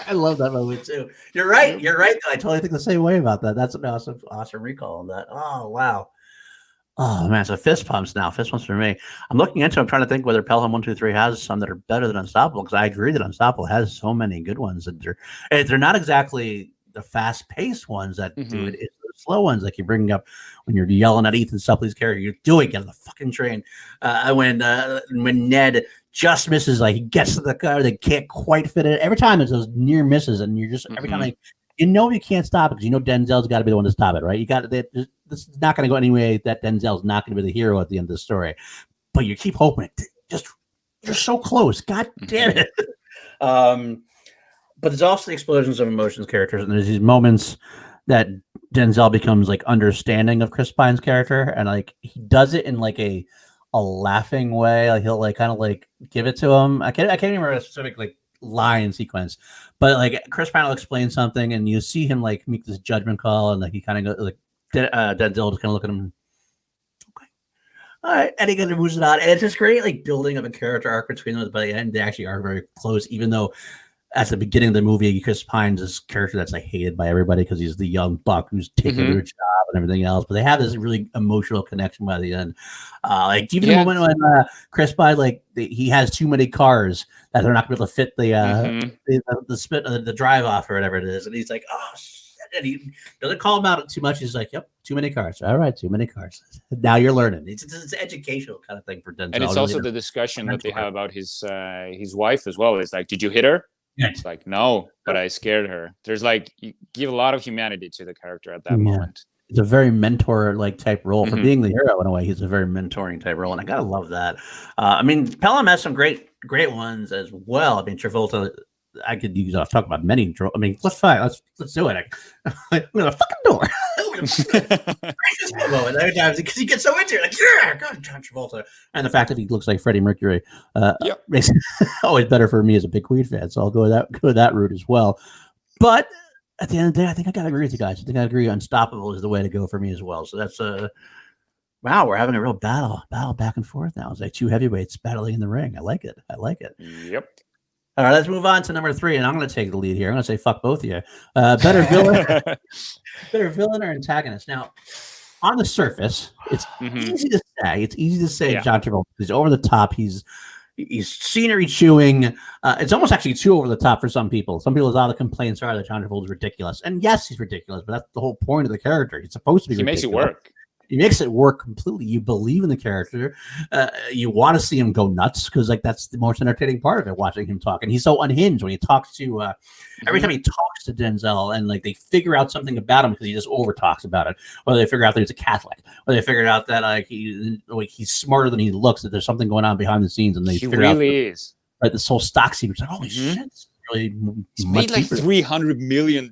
I love that movie too. You're right. You're right. I totally think the same way about that. That's an awesome recall on that. Oh wow. Oh man, so fist pumps now. Fist pumps for me. I'm looking into. I'm trying to think whether Pelham 123 has some that are better than Unstoppable, because I agree that Unstoppable has so many good ones. That they're not exactly the fast paced ones that do it. It's the slow ones, like you're bringing up when you're yelling at Ethan Suppley's character. You're doing get on the fucking train. When Ned just misses, like he gets to the car, they can't quite fit it. Every time it's those near misses, and you're just every time like you can't stop it because you know Denzel's got to be the one to stop it, right? You got this is not going to go any way that Denzel's not going to be the hero at the end of the story, but you keep hoping. You're so close. God damn it. But there's also the explosions of emotions characters, and there's these moments that Denzel becomes like understanding of Chris Pine's character, and like he does it in like a laughing way. Like he'll like kind of like give it to him. I can't remember a specific like line sequence, but like Chris Pine will explain something, and you see him like make this judgment call, and like he kind of go like Denzel just kind of look at him. Okay, all right, and he kind of moves it on, and it's just great like building of a character arc between them. But by the end, they actually are very close, even though at the beginning of the movie, Chris Pine's this character that's like hated by everybody because he's the young buck who's taking their job and everything else. But they have this really emotional connection by the end. Like even the moment when Chris Pine he has too many cars that they're not going to be able to fit the drive off or whatever it is, and he's like, oh shit. And he doesn't call him out too much. He's like, yep, too many cars. All right, too many cars. Now you're learning. It's an educational kind of thing for Denzel. And it's also the discussion that they have about his wife as well. It's like, did you hit her? Yeah. It's like, no, but I scared her. There's like, you give a lot of humanity to the character at that moment. It's a very mentor like type role for being the hero in a way. He's a very mentoring type role, and I gotta love that. I mean, Pelham has some great ones as well. I mean, Travolta. I could use. I'll talk about many. I mean, let's do it. I'm gonna fucking door. Because he gets so into it, like God, John Travolta, and the fact that he looks like Freddie Mercury, makes it always better for me as a big Queen fan. So I'll go that route as well. But at the end of the day, I think I gotta agree with you guys. I think I agree. Unstoppable is the way to go for me as well. So that's wow, we're having a real battle back and forth now. It's like two heavyweights battling in the ring. I like it. Yep. All right, let's move on to number 3, and I'm going to take the lead here. I'm going to say fuck both of you. Better villain or antagonist. Now, on the surface, it's easy to say. It's easy to say John Travolta. He's over the top. He's scenery chewing. It's almost actually too over the top for some people. Some people's other complaints are that John Travolta is ridiculous, and yes, he's ridiculous. But that's the whole point of the character. He's supposed to be. He ridiculous. makes it work. He makes it work completely. You believe in the character. You want to see him go nuts because, like, that's the most entertaining part of it. Watching him talk, and he's so unhinged when he talks to. Every time he talks to Denzel, and like they figure out something about him because he just over talks about it. Whether they figure out that he's a Catholic, or they figured out that he's smarter than he looks. That there's something going on behind the scenes, and they figure out is. Like this whole stock secret. Like, holy shit. Really he made like $300 million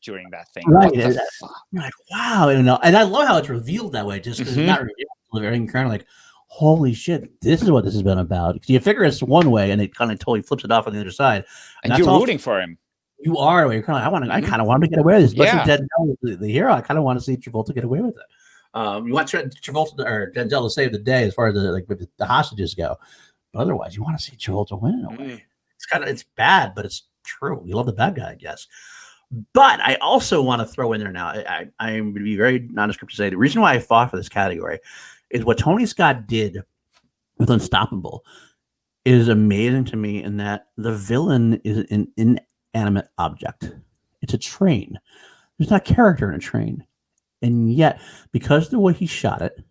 during that thing. Right. What the fuck? You're like, wow. And I love how it's revealed that way, just because it's not revealed. And kind of like, holy shit, this is what this has been about. You figure it's one way, and it kind of totally flips it off on the other side. And you're rooting for him. You are. You're kind of. I kind of want to get away with this. But Yeah. Denzel, the hero, I kind of want to see Travolta get away with it. You want Travolta or Denzel to save the day as far as the hostages go. But otherwise, you want to see Travolta win in a way. It's bad, but it's true. You love the bad guy, I guess. But I also want to throw in there now. I'm going to be very nondescript to say the reason why I fought for this category is what Tony Scott did with Unstoppable is amazing to me in that the villain is an inanimate object. It's a train. There's not character in a train. And yet, because of the way he shot it,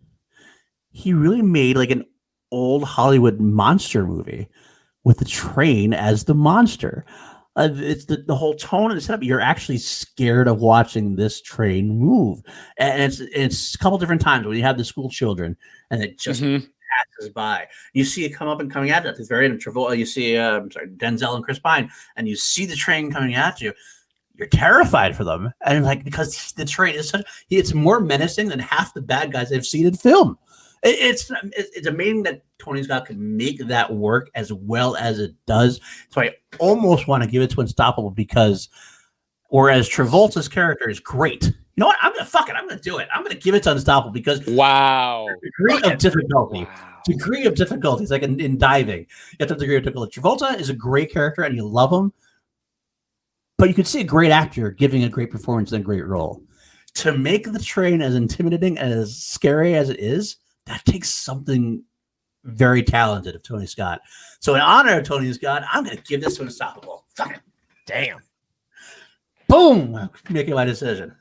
he really made like an old Hollywood monster movie with the train as the monster. It's the whole tone and the setup. You're actually scared of watching this train move. And it's a couple different times when you have the school children and it just passes by. You see it come up and coming at you. At the very end of Travolta, you see Denzel and Chris Pine, and you see the train coming at you. You're terrified for them. And like, because the train is it's more menacing than half the bad guys I've seen in film. It's amazing that Tony Scott could make that work as well as it does. So I almost want to give it to Unstoppable because whereas Travolta's character is great. You know what? I'm gonna do it. I'm gonna give it to Unstoppable because degree of difficulty. Degree of difficulty. It's like in diving. You have to have degree of difficulty. Travolta is a great character and you love him. But you could see a great actor giving a great performance in a great role. To make the train as intimidating and as scary as it is, that takes something very talented of Tony Scott. So in honor of Tony Scott, I'm going to give this to Unstoppable. Fuck it. Damn. Boom. Making my decision.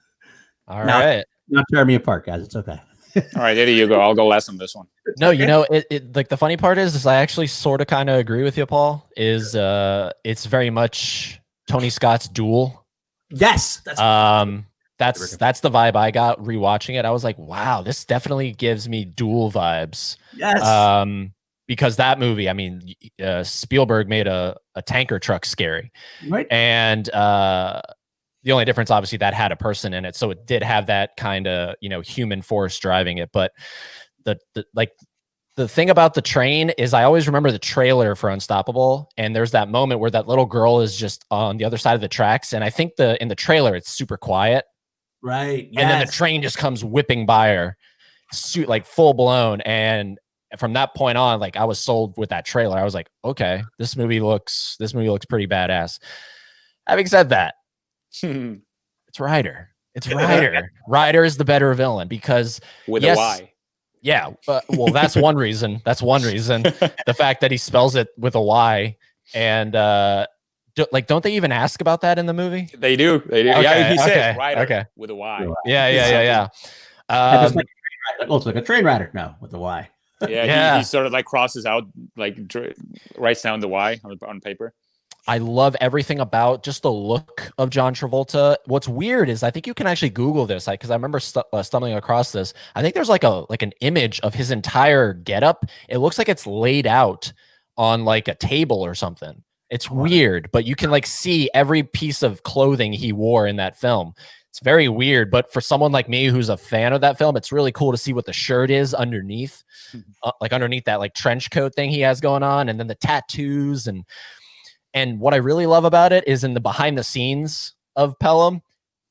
All right. Not tear me apart, guys. It's okay. All right, there you go. I'll go last on this one. No, it like the funny part is I actually sort of kind of agree with you, Paul. It's very much Tony Scott's Duel. Yes. That's the vibe I got rewatching it. I was like, wow, this definitely gives me Duel vibes. Yes. Because that movie, I mean, Spielberg made a tanker truck scary. Right. And the only difference, obviously, that had a person in it. So it did have that kind of, human force driving it. But the thing about the train is I always remember the trailer for Unstoppable. And there's that moment where that little girl is just on the other side of the tracks. And I think in the trailer, it's super quiet. Right. Yes. And then the train just comes whipping by her, like full blown. And from that point on, like I was sold with that trailer. I was like, okay, this movie looks pretty badass. Having said that, it's Ryder. It's Ryder. Ryder is the better villain because with a Y. Yeah, well, that's one reason. That's one reason. The fact that he spells it with a Y, and don't they even ask about that in the movie? They do. Okay, yeah, he says Ryder with a Y. Yeah. It's like a train rider. No, with a Y. Yeah. He sort of like crosses out, like writes down the Y on paper. I love everything about just the look of John Travolta. What's weird is I think you can actually Google this, because I remember stumbling across this. I think there's like an image of his entire getup. It looks like it's laid out on like a table or something. It's weird, but you can like see every piece of clothing he wore in that film. It's very weird, but for someone like me who's a fan of that film, it's really cool to see what the shirt is underneath, like underneath that like trench coat thing he has going on, and then the tattoos and what I really love about it is in the behind the scenes of Pelham,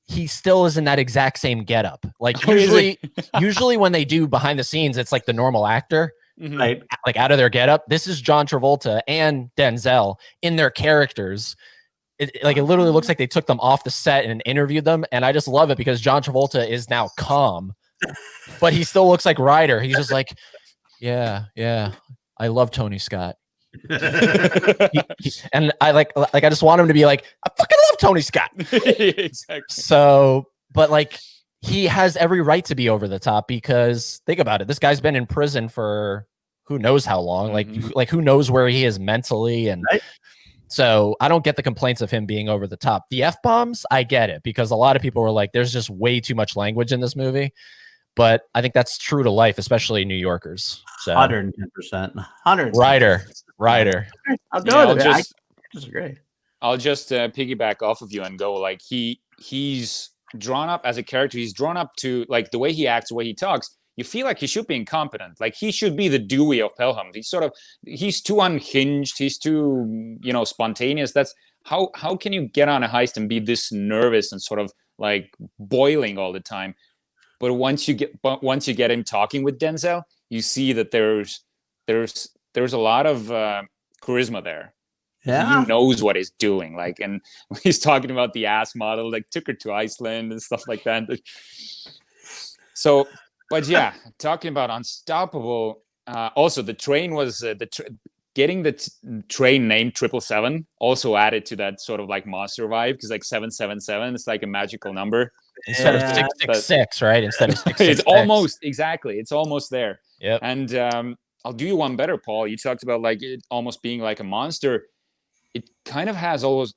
he still is in that exact same getup. Like usually when they do behind the scenes, it's like the normal actor, right? Like out of their getup. This is John Travolta and Denzel in their characters. It literally looks like they took them off the set and interviewed them. And I just love it because John Travolta is now calm, but he still looks like Ryder. He's just like, yeah. I love Tony Scott. And I I just want him to be like, I fucking love Tony Scott. Exactly. So, but like he has every right to be over the top because think about it. This guy's been in prison for who knows how long, like who knows where he is mentally. And so I don't get the complaints of him being over the top. The F-bombs, I get it because a lot of people were like, there's just way too much language in this movie. But I think that's true to life, especially New Yorkers. So 110%. 100%. Ryder. I'll disagree. I'll just piggyback off of you and go like he's drawn up as a character. He's drawn up to like the way he acts, the way he talks. you feel like he should be incompetent. Like he should be the Dewey of Pelham. He's too unhinged. He's too, spontaneous. That's how can you get on a heist and be this nervous and sort of like boiling all the time? But once you get him talking with Denzel, you see that there's a lot of charisma there. Yeah. He knows what he's doing. Like, and he's talking about the ass model, like took her to Iceland and stuff like that. So, but yeah, talking about Unstoppable. Also, the train was getting the train named 777 also added to that sort of like monster vibe, because like 777 is like a magical number instead of 666, right? Instead of 666. It's almost exactly. It's almost there. Yep. And I'll do you one better, Paul. You talked about like it almost being like a monster. It kind of has almost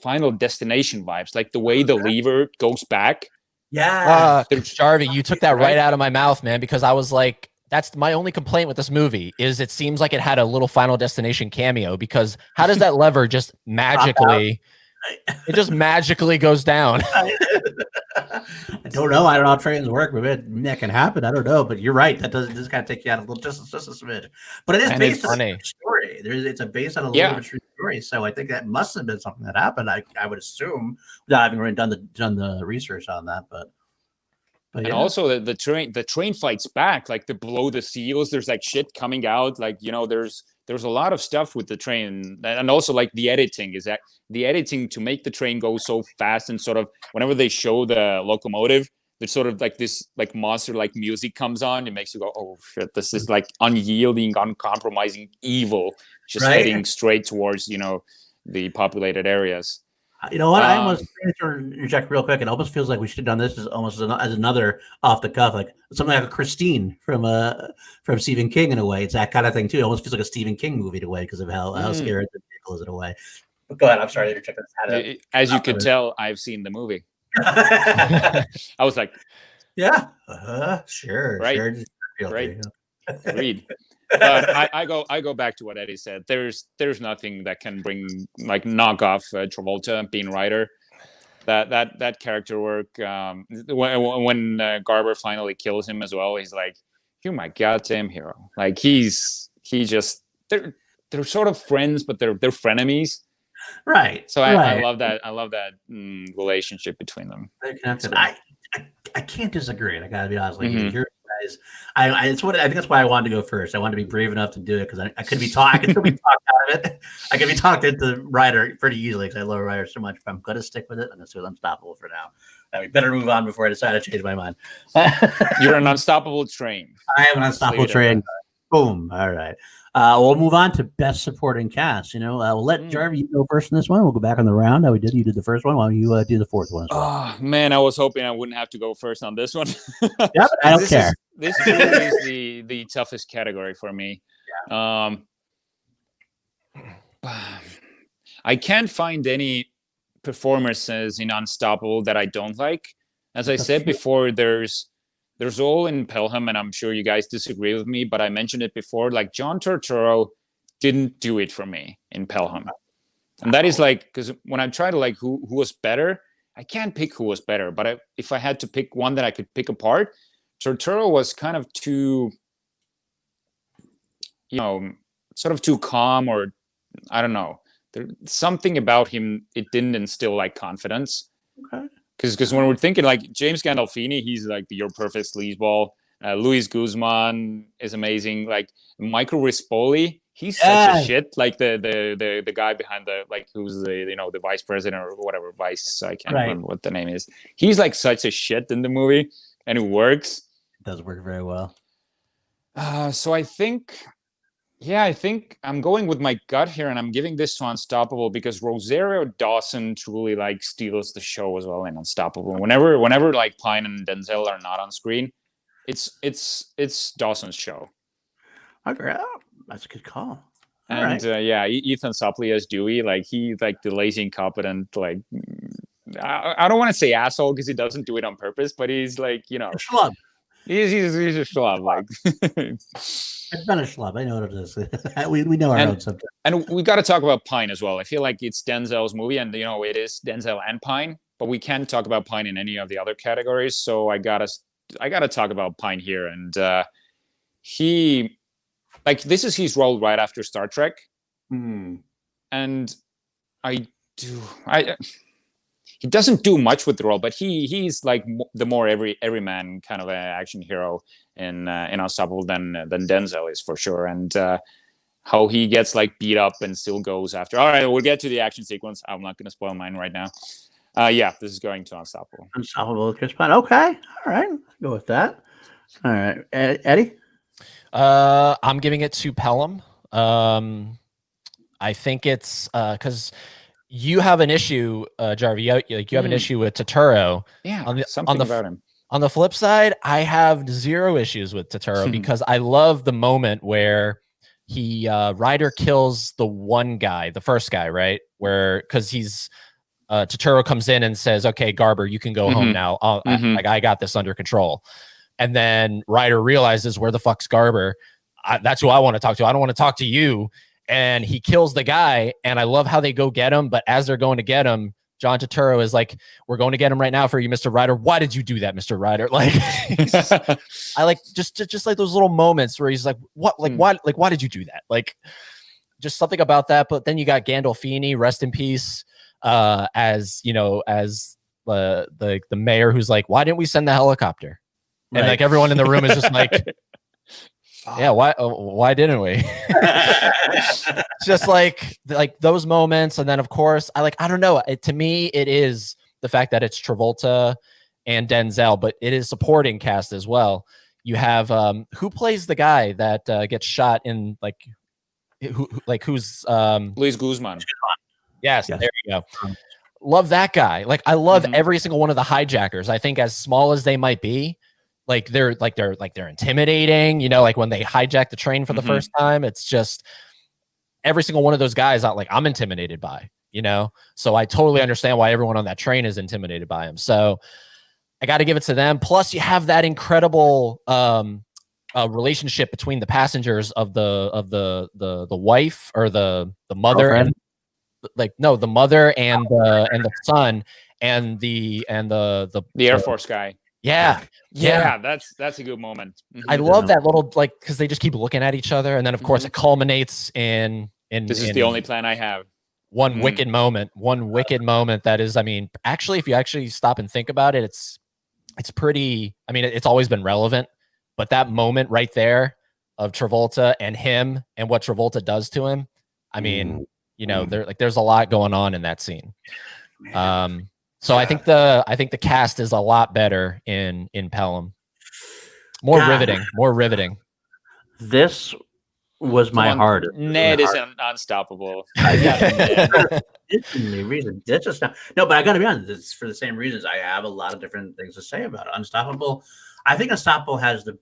Final Destination vibes, like the way the lever goes back. Yeah. Jarvi, you took that right out of my mouth, man, because I was like, that's my only complaint with this movie is it seems like it had a little Final Destination cameo, because how does that lever just magically, it just magically goes down? I don't know. I don't know how trains work, but that can happen. I don't know, but you're right. That does kind of take you out a little, just a smidge. But it is based on a true story. It's based on a little bit of a true story. So I think that must have been something that happened. I would assume, without having really done the research on that, but and also the train fights back, like below the seals. There's like shit coming out, like there's a lot of stuff with the train, and also like the editing to make the train go so fast, and sort of whenever they show the locomotive, there's sort of like this like monster like music comes on. It makes you go, oh shit, this is like unyielding, uncompromising evil, just heading straight towards the populated areas. You know what? I almost interject real quick. It almost feels like we should have done this as another off the cuff, like something like a Christine from Stephen King in a way. It's that kind of thing too. It almost feels like a Stephen King movie in a way because of how scary the vehicle is in a way. But go ahead. I'm sorry to interject. As you could tell, I've seen the movie. I was like, yeah, sure, right, sure. Right. Read. But I go back to what Eddie said. There's nothing that can knock off Travolta being Ryder. That character work. When Garber finally kills him as well, he's like, "You're my goddamn hero." Like they're sort of friends, but they're frenemies. Right. So I love that. I love that relationship between them. They're connected. I can't disagree. I gotta be honest. Like you guys, I think that's why I wanted to go first. I wanted to be brave enough to do it because I could be I could still be talked out of it. I could be talked into Ryder pretty easily because I love Ryder so much. But I'm gonna stick with it, and it's Unstoppable for now. We better move on before I decide to change my mind. You're an unstoppable train. I am an unstoppable train. Boom. All right. We'll move on to best supporting cast. We'll let Jarvi go first in this one. We'll go back on the round. How we did. You did the first one. Why don't you do the fourth one as well? Oh man, I was hoping I wouldn't have to go first on this one. Yeah, I don't care. This really is the toughest category for me. Yeah. I can't find any performances in Unstoppable that I don't like. As I said before, there's all in Pelham, and I'm sure you guys disagree with me, but I mentioned it before. Like John Turturro didn't do it for me in Pelham, and that is like because when I try to like who was better, I can't pick who was better. But if I had to pick one that I could pick apart, Turturro was kind of too, sort of too calm, or I don't know. There's something about him, it didn't instill like confidence. Okay. Because when we're thinking like James Gandolfini, he's like your perfect sleazeball. Luis Guzman is amazing. Like Michael Rispoli, he's such a shit. Like the guy behind who's the vice president or whatever vice. I can't remember what the name is. He's like such a shit in the movie, and it works. It does work very well. So I think I'm going with my gut here, and I'm giving this to Unstoppable because Rosario Dawson truly like steals the show as well in Unstoppable. Whenever like Pine and Denzel are not on screen, it's Dawson's show. Okay, that's a good call. And Ethan Suplee as Dewey, like he like the lazy, incompetent, like I don't want to say asshole because he doesn't do it on purpose, but he's like schlub. He's a schlub, like. It's been a schlub. I know what it is. we know our own subject. And we got to talk about Pine as well. I feel like it's Denzel's movie, and it is Denzel and Pine, but we can't talk about Pine in any of the other categories. So I gotta gotta talk about Pine here, and he, like, this is his role right after Star Trek, and he doesn't do much with the role, but he's like the more everyman kind of an action hero in Unstoppable than Denzel is, for sure. And how he gets like beat up and still goes after. All right, we'll get to the action sequence. I'm not going to spoil mine right now. Yeah, this is going to Unstoppable. Unstoppable, Chris Pine. Okay, all right, let's go with that. All right, Eddie. I'm giving it to Pelham. I think it's because you have an issue, Jarvi. You have an issue with Turturro. Yeah, something about him. On the flip side, I have zero issues with Turturro because I love the moment where Ryder kills the one guy, the first guy, right? Where because he's Turturro comes in and says, "Okay, Garber, you can go home now. I got this under control." And then Ryder realizes, "Where the fuck's Garber? That's who I want to talk to. I don't want to talk to you." And he kills the guy, and I love how they go get him. But as they're going to get him, John Turturro is like, "We're going to get him right now for you, Mr. Ryder. Why did you do that, Mr. Ryder?" Like, I like just like those little moments where he's like, "What? Like, why? Like, why did you do that?" Like, just something about that. But then you got Gandolfini, rest in peace, as you know, as the mayor who's like, "Why didn't we send the helicopter?" Right. And like everyone in the room is just like. Yeah, why didn't we? Just like those moments, and then of course I don't know. To me, it is the fact that it's Travolta and Denzel, but it is supporting cast as well. You have who plays the guy that gets shot in who's Luis Guzman. Yes, there you go. Love that guy. Like I love every single one of the hijackers. I think as small as they might be. They're intimidating, you know, like when they hijack the train for the first time, it's just every single one of those guys I'm intimidated by, you know? So I totally understand why everyone on that train is intimidated by him. So I got to give it to them. Plus you have that incredible relationship between the passengers of the wife or the mother and the mother and the son and the Air Force guy. Yeah, that's a good moment. I love that little because they just keep looking at each other, and then of course it culminates in this is the only plan I have. One wicked moment that is, I mean, actually, if you actually stop and think about it, it's pretty. I mean, it's always been relevant, but that moment right there of Travolta and him and what Travolta does to him, I mean, you know, there's a lot going on in that scene. So I think the cast is a lot better in Pelham. More riveting. This was my heart. Ned is unstoppable. Reason. That's just not, no, but I got to be honest. It's for the same reasons. I have a lot of different things to say about it. Unstoppable. I think Unstoppable has the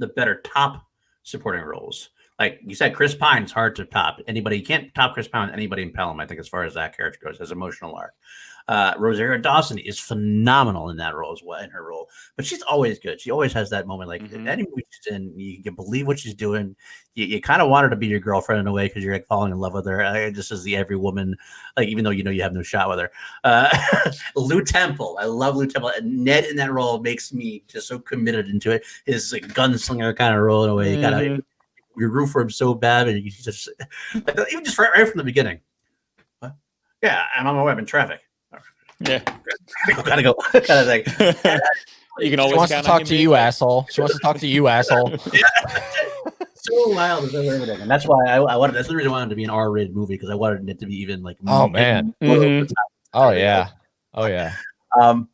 better top supporting roles. Like you said, Chris Pine's hard to top. You can't top Chris Pine with anybody in Pelham, I think, as far as that character goes, his emotional arc. Rosario Dawson is phenomenal in that role as well, in her role. But she's always good. She always has that moment. Like any movie she's in, you can believe what she's doing. You kind of want her to be your girlfriend in a way because you're like falling in love with her. Just as the every woman, like even though you know you have no shot with her. Lou Temple, I love Lou Temple. And Ned in that role makes me just so committed into it. His like gunslinger kind of role in a way. You root for him so bad, and you just even just right from the beginning. What? Yeah, I'm on my way. I'm in traffic. Yeah, gotta go. Kind of thing. You can always. She wants to talk to you, asshole. She wants to talk to you, asshole. So wild is everything, and that's why I wanted. That's the reason I wanted it to be an R-rated movie because I wanted it to be even like. Oh man. Oh yeah. Oh yeah.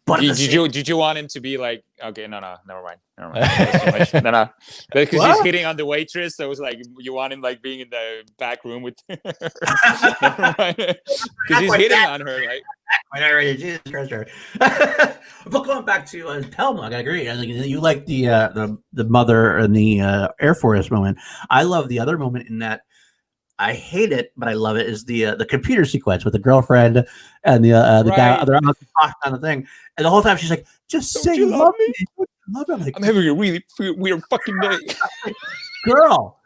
But did you want him to be like, okay, no, never mind. That's too much. No, because he's hitting on the waitress, so it was like you want him like being in the back room with her. Never mind, because he's hitting on her, like. Jesus Christ! But going back to Pelham, I agree. I think you like the mother and the Air Force moment. I love the other moment in that. I hate it, but I love it. Is the computer sequence with the girlfriend and the guy they're on the thing, and the whole time she's like, "Just say you love me." I'm like, I'm having a really weird fucking day, girl.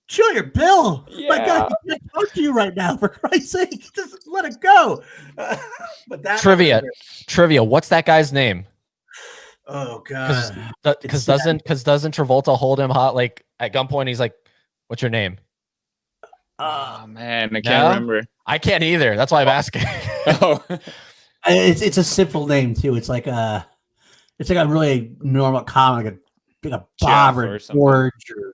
Chill your bill. Yeah. My God, I can't talk to you right now. For Christ's sake, just let it go. But that trivia. What's that guy's name? Oh god. Because doesn't Travolta hold him hot like at gunpoint? He's like, "What's your name?" Oh man, I can't remember. I can't either. That's why I'm asking. Oh, It's a simple name too. It's like a really normal common, like a Bob or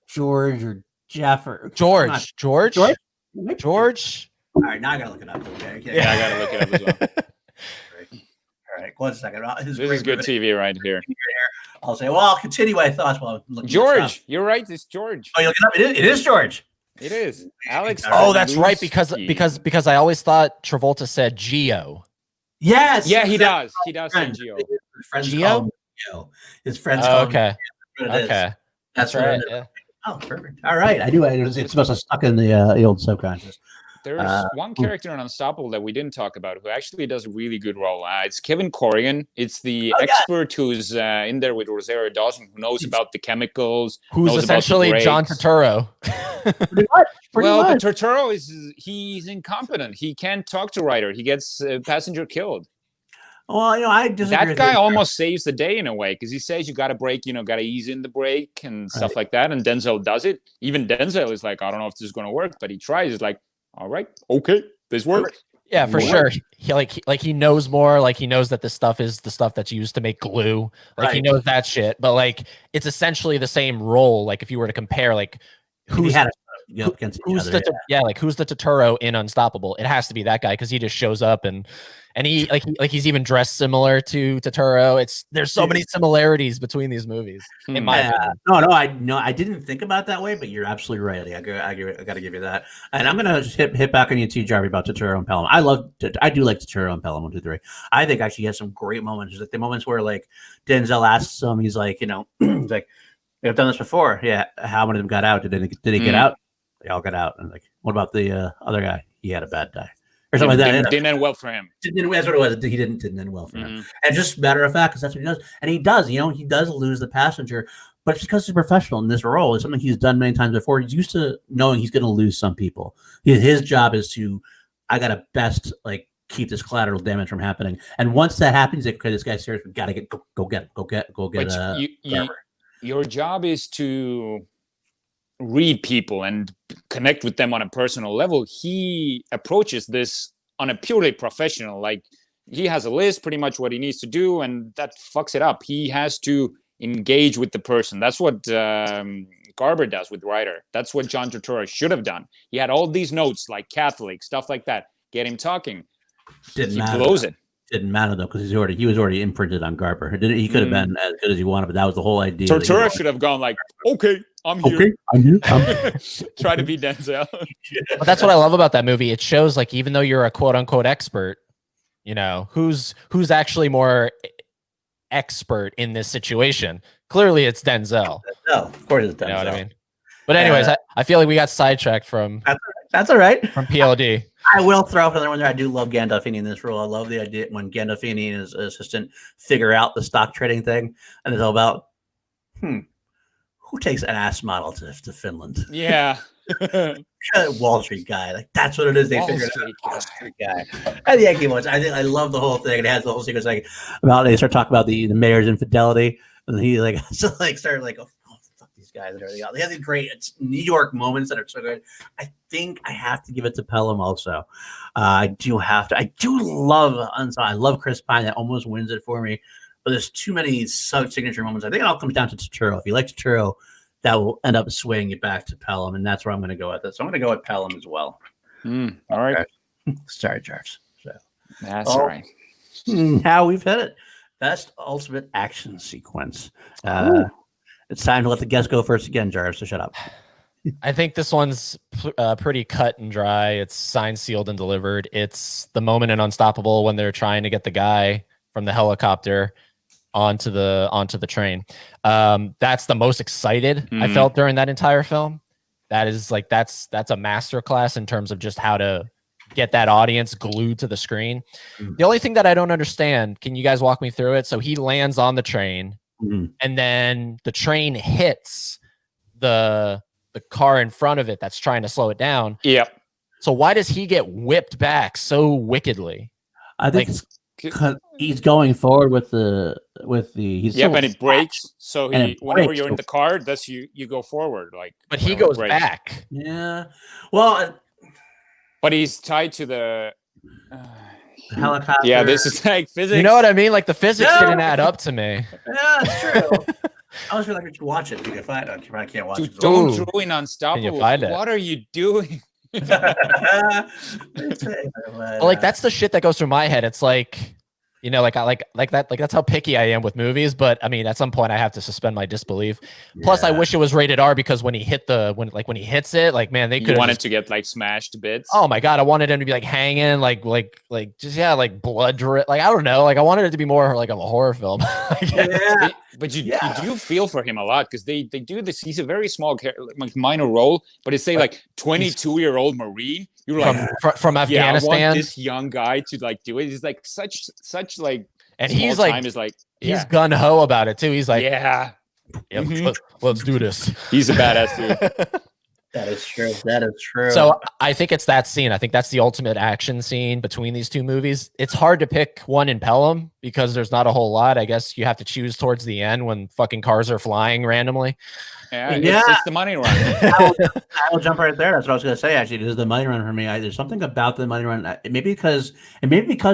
George or Jeff or George. All right, now I gotta look it up. Okay. yeah, I gotta look it up as well. All right, 1 second. This is good TV right here. I'll say, well, I'll continue my thoughts while I'm looking. George, you're right. It's George. Oh, you look it up. It is George. It is Alex. Oh, that's right. Because I always thought Travolta said Geo. Yes. Yeah, he does. He does say Geo. His friends Geo? call him Geo. His friends call him Okay. Geo. That's what it is. Okay. That's right. What it is. Yeah. Oh, perfect. All right. I knew it's supposed to stuck in the old subconscious. There's one character in Unstoppable that we didn't talk about who actually does a really good role. It's Kevin Corrigan. It's the expert who's in there with Rosario Dawson, who knows about the chemicals. Who's essentially John Turturro. Pretty much. But Turturro he's incompetent. He can't talk to Ryder. He gets a passenger killed. Well, I disagree. That guy almost saves the day in a way because he says you got to brake, got to ease in the brake and stuff like that. And Denzel does it. Even Denzel is like, I don't know if this is going to work, but he tries. He's like, all right, okay, this works. Yeah, for sure. He knows more. Like he knows that this stuff is the stuff that's used to make glue. Like he knows that shit. But like it's essentially the same role. Like if you were to compare, like who's the Turturro in Unstoppable? It has to be that guy because he just shows up and he he's even dressed similar to Turturro. There's so many similarities between these movies. In my opinion. No, I didn't think about it that way, but you're absolutely right. I got to give you that. And I'm gonna just hit back on you too, Jarvi, about Turturro and Pelham. I do like Turturro and Pelham 1, 2, 3. I think actually he has some great moments. There's like the moments where like Denzel asks him, he's like, he's like, I've done this before. Yeah, how many of them got out? Did he get out? They all got out. And like, what about the other guy? He had a bad day. Or something like that. Didn't end well for him. That's what it was. He didn't end well for him. And just matter of fact, because that's what he does. And he does, he does lose the passenger, but it's because he's a professional in this role. It's something he's done many times before. He's used to knowing he's going to lose some people. His job is I got to best keep this collateral damage from happening. And once that happens, like, okay, this guy's serious. We got to go get your job is to read people and connect with them on a personal level. He approaches this on a purely professional, like he has a list, pretty much what he needs to do, and that fucks it up. He has to engage with the person. That's what Garber does with Ryder. That's what John Turturro should have done. He had all these notes like Catholic, stuff like that. Get him talking. He blows it. Didn't matter though, because he was already imprinted on Garber. He could have been as good as he wanted, but that was the whole idea. Turturro should have gone like, okay, I'm here. Okay, I'm here. Try to be Denzel. But that's what I love about that movie. It shows like even though you're a quote unquote expert, who's actually more expert in this situation. Clearly, it's Denzel. No, of course it's Denzel. You know what I mean? But anyways, I feel like we got sidetracked from. That's all right. From PLD. I will throw up another one there. I do love Gandolfini in this role. I love the idea when Gandolfini and his assistant figure out the stock trading thing, and it's all about, who takes an ass model to Finland? Yeah. Wall Street guy. Like that's what it is. They figured out. Wall Street guy. And the Yankee ones. I love the whole thing. It has the whole secret like about they start talking about the mayor's infidelity, and he started like, oh fuck these guys and everything else. They have these great New York moments that are so good. I think I have to give it to Pelham also. I do love I love Chris Pine. That almost wins it for me. But there's too many signature moments. I think it all comes down to Turturro. If you like Turturro, that will end up swaying it back to Pelham, and that's where I'm going to go with this. So I'm going to go with Pelham as well. All right. Sorry, Jarvis. So, that's all right. Now we've hit it. Best ultimate action sequence. It's time to let the guest go first again, Jarvis, so shut up. I think this one's pretty cut and dry. It's signed, sealed, and delivered. It's the moment in Unstoppable when they're trying to get the guy from the helicopter onto the train. That's the most excited I felt during that entire film. That is like that's a masterclass in terms of just how to get that audience glued to the screen. The only thing that I don't understand, can you guys walk me through it? So he lands on the train, and then the train hits the car in front of it that's trying to slow it down. Yep. So why does he get whipped back so wickedly? I think 'Cause he's going forward with the he's Yeah, still but it breaks. So and it whenever breaks, you're in so- the car, that's you go forward. Like, But he whenever it goes breaks. back. Yeah. Well, But he's tied to the. helicopter. Yeah, this is like physics. You know what I mean? Like the physics Yeah. didn't add up to me. Yeah, that's true. I was really like, we should watch it. You can find it. I can't watch Dude, it. don't Ooh. ruin Unstoppable. find it? What are you doing? But, like that's the shit that goes through my head. It's like, you know, like I like that. Like that's how picky I am with movies. But I mean, at some point, I have to suspend my disbelief. Plus, I wish it was rated R because when he hits it, like man, they You could wanted to get like smashed to bits. Oh my god, I wanted him to be like hanging, like just like blood drip. Like I don't know, like I wanted it to be more like a horror film. I guess. But you do feel for him a lot because they do this. He's a very small, like minor role, but it's say like 22-year-old Marine. You're like from Afghanistan. I want this young guy to like do it. He's like such like, and small he's like time is like he's gun ho about it too. He's like, yeah, let's do this. He's a badass dude. That is true. That is true. So I think it's that scene. I think that's the ultimate action scene between these two movies. It's hard to pick one in Pelham because there's not a whole lot. I guess you have to choose towards the end when fucking cars are flying randomly. Yeah, it's the money run. I'll jump right there. That's what I was going to say. Actually, this is the money run for me. There's something about the money run. Maybe because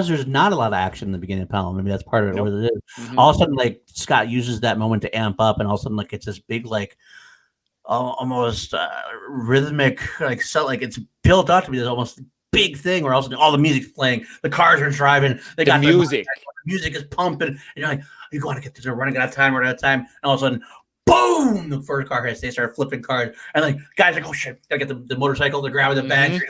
there's not a lot of action in the beginning of Pelham. Maybe that's part of it. Nope. What it is. Mm-hmm. All of a sudden, like Scott uses that moment to amp up, and all of a sudden, like it's this big like. Almost rhythmic, like it's built up to be this almost big thing where all the music's playing, the cars are driving, they got music. The music is pumping, and you're like, you want to get this? They're running out of time, and all of a sudden, boom! The first car hits. They start flipping cars, and like guys are like, oh shit! Gotta get the motorcycle. They're grabbing the bags.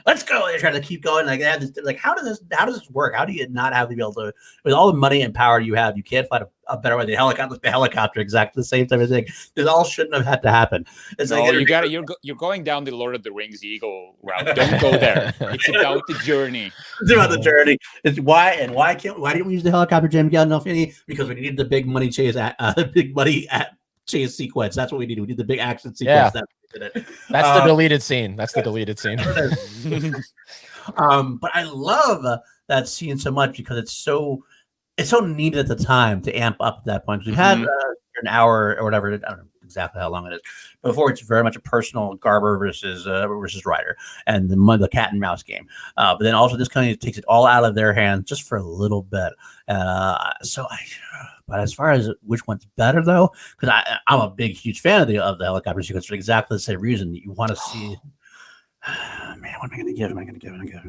Let's go! They're trying to keep going. Like they have this. Like how does this work? How do you not have to be able to with all the money and power you have? You can't find a better way. The helicopter, exactly the same type of thing. This all shouldn't have had to happen. It's no, like you're going down the Lord of the Rings Eagle route. Don't go there. It's about the journey. It's about the journey. It's why didn't we use the helicopter, Jim Gandolfini? Because we needed the big money chase chase sequence. That's what we needed. We need the big action sequence. Yeah. That's the deleted scene. That's the deleted scene. But I love that scene so much because it's so needed at the time to amp up at that point. We had an hour or whatever. I don't know exactly how long it is. Before it's very much a personal Garber versus Ryder and the cat and mouse game. But then also this kind of takes it all out of their hands just for a little bit. But as far as which one's better, though, because I'm a huge fan of the helicopter sequence for exactly the same reason. You want to see, man, what am I going to give?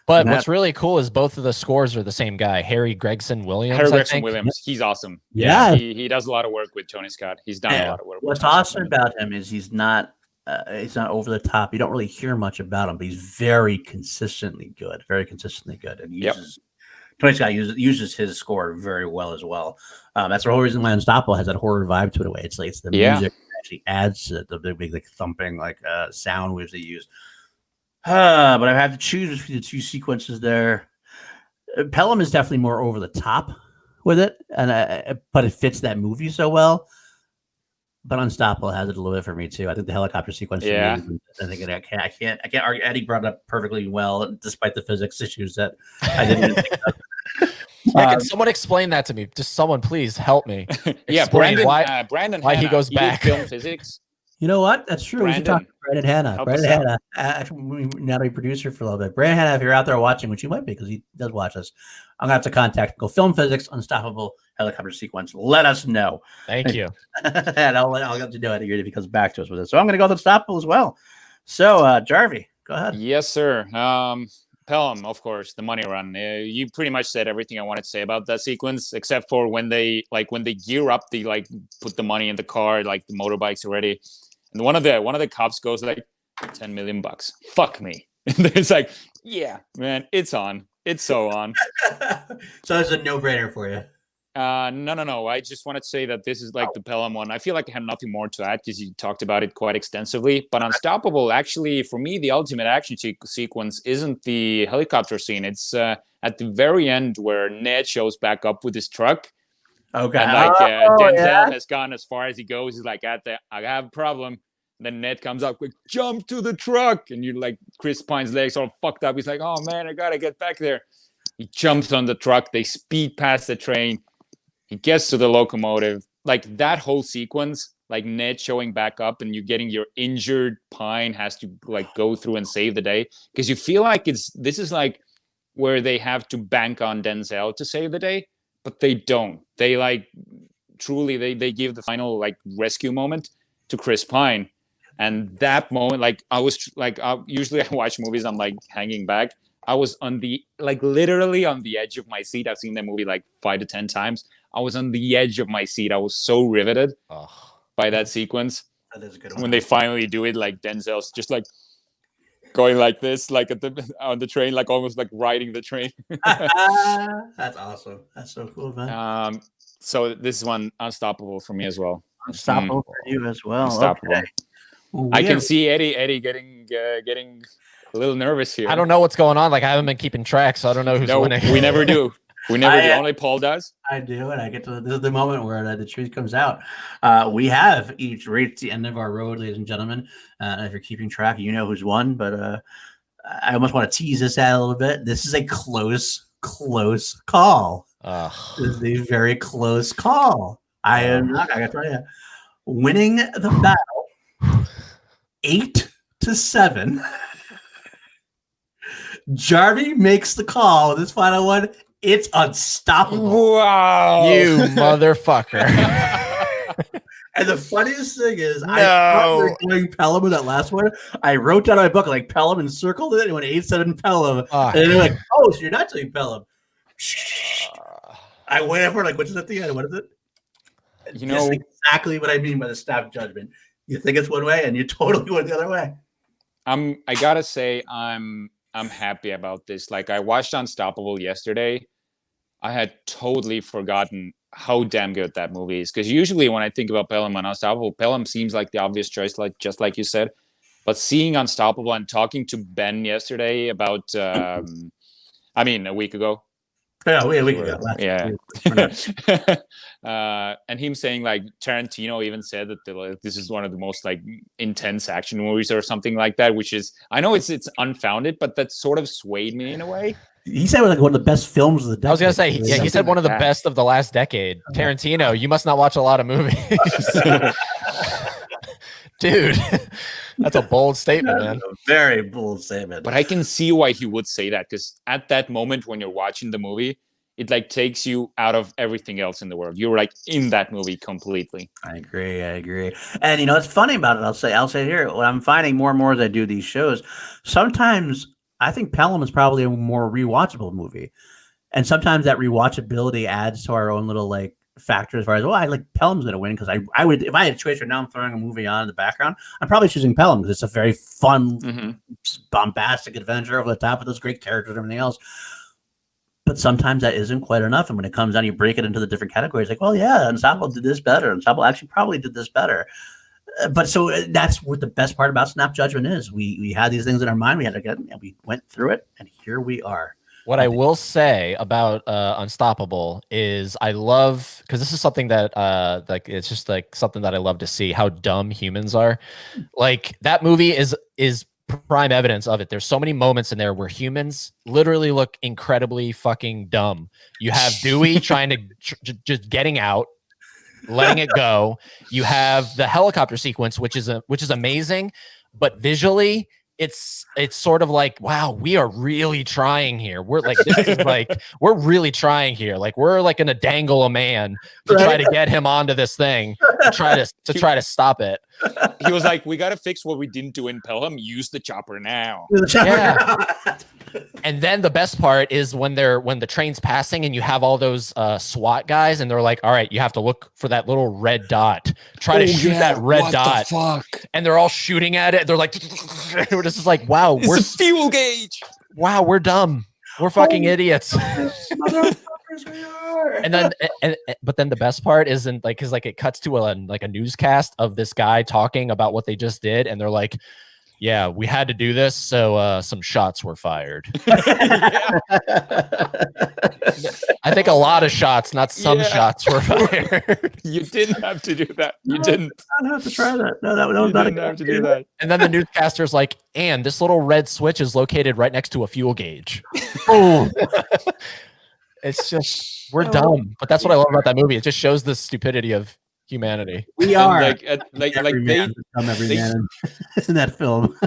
But what's really cool is both of the scores are the same guy, Harry Gregson Williams. He's awesome. Yeah. He does a lot of work with Tony Scott. He's done a lot of work. What's awesome about him is he's not over the top. You don't really hear much about him, but he's very consistently good. And Tony Scott uses his score very well as well. That's the whole reason why Unstoppable has that horror vibe to it. Away, it's the music that actually adds to the big like thumping sound waves they use. But I have to choose between the two sequences there. Pelham is definitely more over the top with it, but it fits that movie so well. But Unstoppable has it a little bit for me too. I think the helicopter sequence. Yeah. I think I can't argue. Eddie brought it up perfectly well, despite the physics issues that I didn't even think of. Can someone explain that to me? Just someone, please help me. Yeah, Brandon. Brandon. Why Hanna, he goes back? Film physics. You know what? That's true. We should talk to Brandon Hanna. Now a producer for a little bit. Brandon Hanna, if you're out there watching, which you might be because he does watch us, I'm gonna have to contact. Go film physics, Unstoppable helicopter sequence. Let us know. Thank you. And I'll get to know it if he comes back to us with it. So I'm gonna go with Unstoppable as well. So Jarvi, go ahead. Yes, sir. Pelham, of course, the money run. You pretty much said everything I wanted to say about that sequence, except for when they gear up, they put the money in the car, the motorbikes already. And one of the cops goes like, $10 million. Fuck me. And it's like, yeah, man, it's on. It's so on. So it's a no-brainer for you. No. I just wanted to say that this is the Pelham one. I feel like I have nothing more to add because you talked about it quite extensively. But Unstoppable, actually, for me, the ultimate action sequence isn't the helicopter scene. It's at the very end where Ned shows back up with his truck. Okay. And Denzel has gone as far as he goes. He's like, I have a problem. And then Ned comes up with jump to the truck. And you're like, Chris Pine's legs all fucked up. He's like, oh man, I gotta get back there. He jumps on the truck. They speed past the train. He gets to the locomotive. Like that whole sequence, like Ned showing back up and you getting your injured Pine has to like go through and save the day, because you feel like this is like where they have to bank on Denzel to save the day, but they don't. They like truly they give the final like rescue moment to Chris Pine. And that moment, like I was like, usually I watch movies, I'm like hanging back. I was on the like literally on the edge of my seat. I've seen that movie like 5 to 10 times. I was on the edge of my seat. I was so riveted by that sequence. That is a good when they finally do it, like Denzel's just like going like this, like on the train, like almost like riding the train. That's awesome. That's so cool, man. So this is one unstoppable for me as well. Unstoppable for you as well. Unstoppable. Okay. Well, I can see Eddie getting a little nervous here. I don't know what's going on. Like I haven't been keeping track, so I don't know who's winning. We never do. We never do. Only Paul does. I do, and I get to this is the moment where the truth comes out. We have each reached the end of our road, ladies and gentlemen. If you're keeping track, you know who's won. But I almost want to tease this out a little bit. This is a close call. This is a very close call. I am not. I got to tell you, winning the battle 8-7. Jarvi makes the call. This final one, it's unstoppable. Wow, you motherfucker! And the funniest thing is, I thought we were doing Pelham in that last one. I wrote down my book like Pelham and circled it and went 8-7 Pelham. And they're like, "Oh, so you're not doing Pelham?" I went for like, which is at the end? What is it? You know exactly what I mean by the snap judgment. You think it's one way, and you totally went the other way. I gotta say, I'm happy about this. Like I watched Unstoppable yesterday. I had totally forgotten how damn good that movie is. Because usually when I think about Pelham and Unstoppable, Pelham seems like the obvious choice, like just like you said. But seeing Unstoppable and talking to Ben yesterday about, a week ago. Yeah, a week ago. Yeah. And him saying like Tarantino even said that this is one of the most like intense action movies or something like that, which is, I know it's unfounded, but that sort of swayed me in a way. He said like one of the best films of the decade. I was gonna say, yeah, he said one of the best of the last decade. Tarantino, you must not watch a lot of movies. Dude, that's a bold statement, man. A very bold statement. But I can see why he would say that, because at that moment when you're watching the movie, it like takes you out of everything else in the world. You're like in that movie completely. I agree. And it's funny about it. I'll say here, what I'm finding more and more as I do these shows, sometimes I think Pelham is probably a more rewatchable movie. And sometimes that rewatchability adds to our own little like factor as far as, I like Pelham's going to win, because I would, if I had a choice right now, I'm throwing a movie on in the background, I'm probably choosing Pelham because it's a very fun, bombastic adventure over the top with those great characters and everything else. But sometimes that isn't quite enough. And when it comes down, you break it into the different categories. Like, well, yeah, Ensemble did this better. Ensemble actually probably did this better. But so that's what the best part about snap judgment is. We had these things in our mind. We had to get, and we went through it, and here we are. What I will say about Unstoppable is I love, because this is something that like it's just like something that I love to see, how dumb humans are. Like that movie is prime evidence of it. There's so many moments in there where humans literally look incredibly fucking dumb. You have Dewey trying to just getting out, letting it go. You have the helicopter sequence, which is amazing, but visually it's sort of like, wow, we are really trying here. We're like, this is like, we're really trying here. Like we're like gonna dangle a man to try to get him onto this thing to try to stop it. He was like, we got to fix what we didn't do in Pelham. Use the chopper now. Yeah. And then the best part is when the train's passing and you have all those SWAT guys and they're like, all right, you have to look for that little red dot. Try to shoot that red dot. And they're all shooting at it. They're like, we're just like, wow, we're fuel gauge. Wow, we're dumb. We're fucking idiots. And then, but then the best part isn't like, because like it cuts to a newscast of this guy talking about what they just did, and they're like, yeah, we had to do this, so some shots were fired. I think a lot of shots, not some shots, were fired. You didn't have to do that. You didn't. I don't have to try that. No, that was You not a didn't good have to do idea. that. And then the newscaster's like, and this little red switch is located right next to a fuel gauge. Oh, It's just, we're So- dumb. But that's what I love about that movie. It just shows the stupidity of humanity. we And are like every they man become every they- man in that film.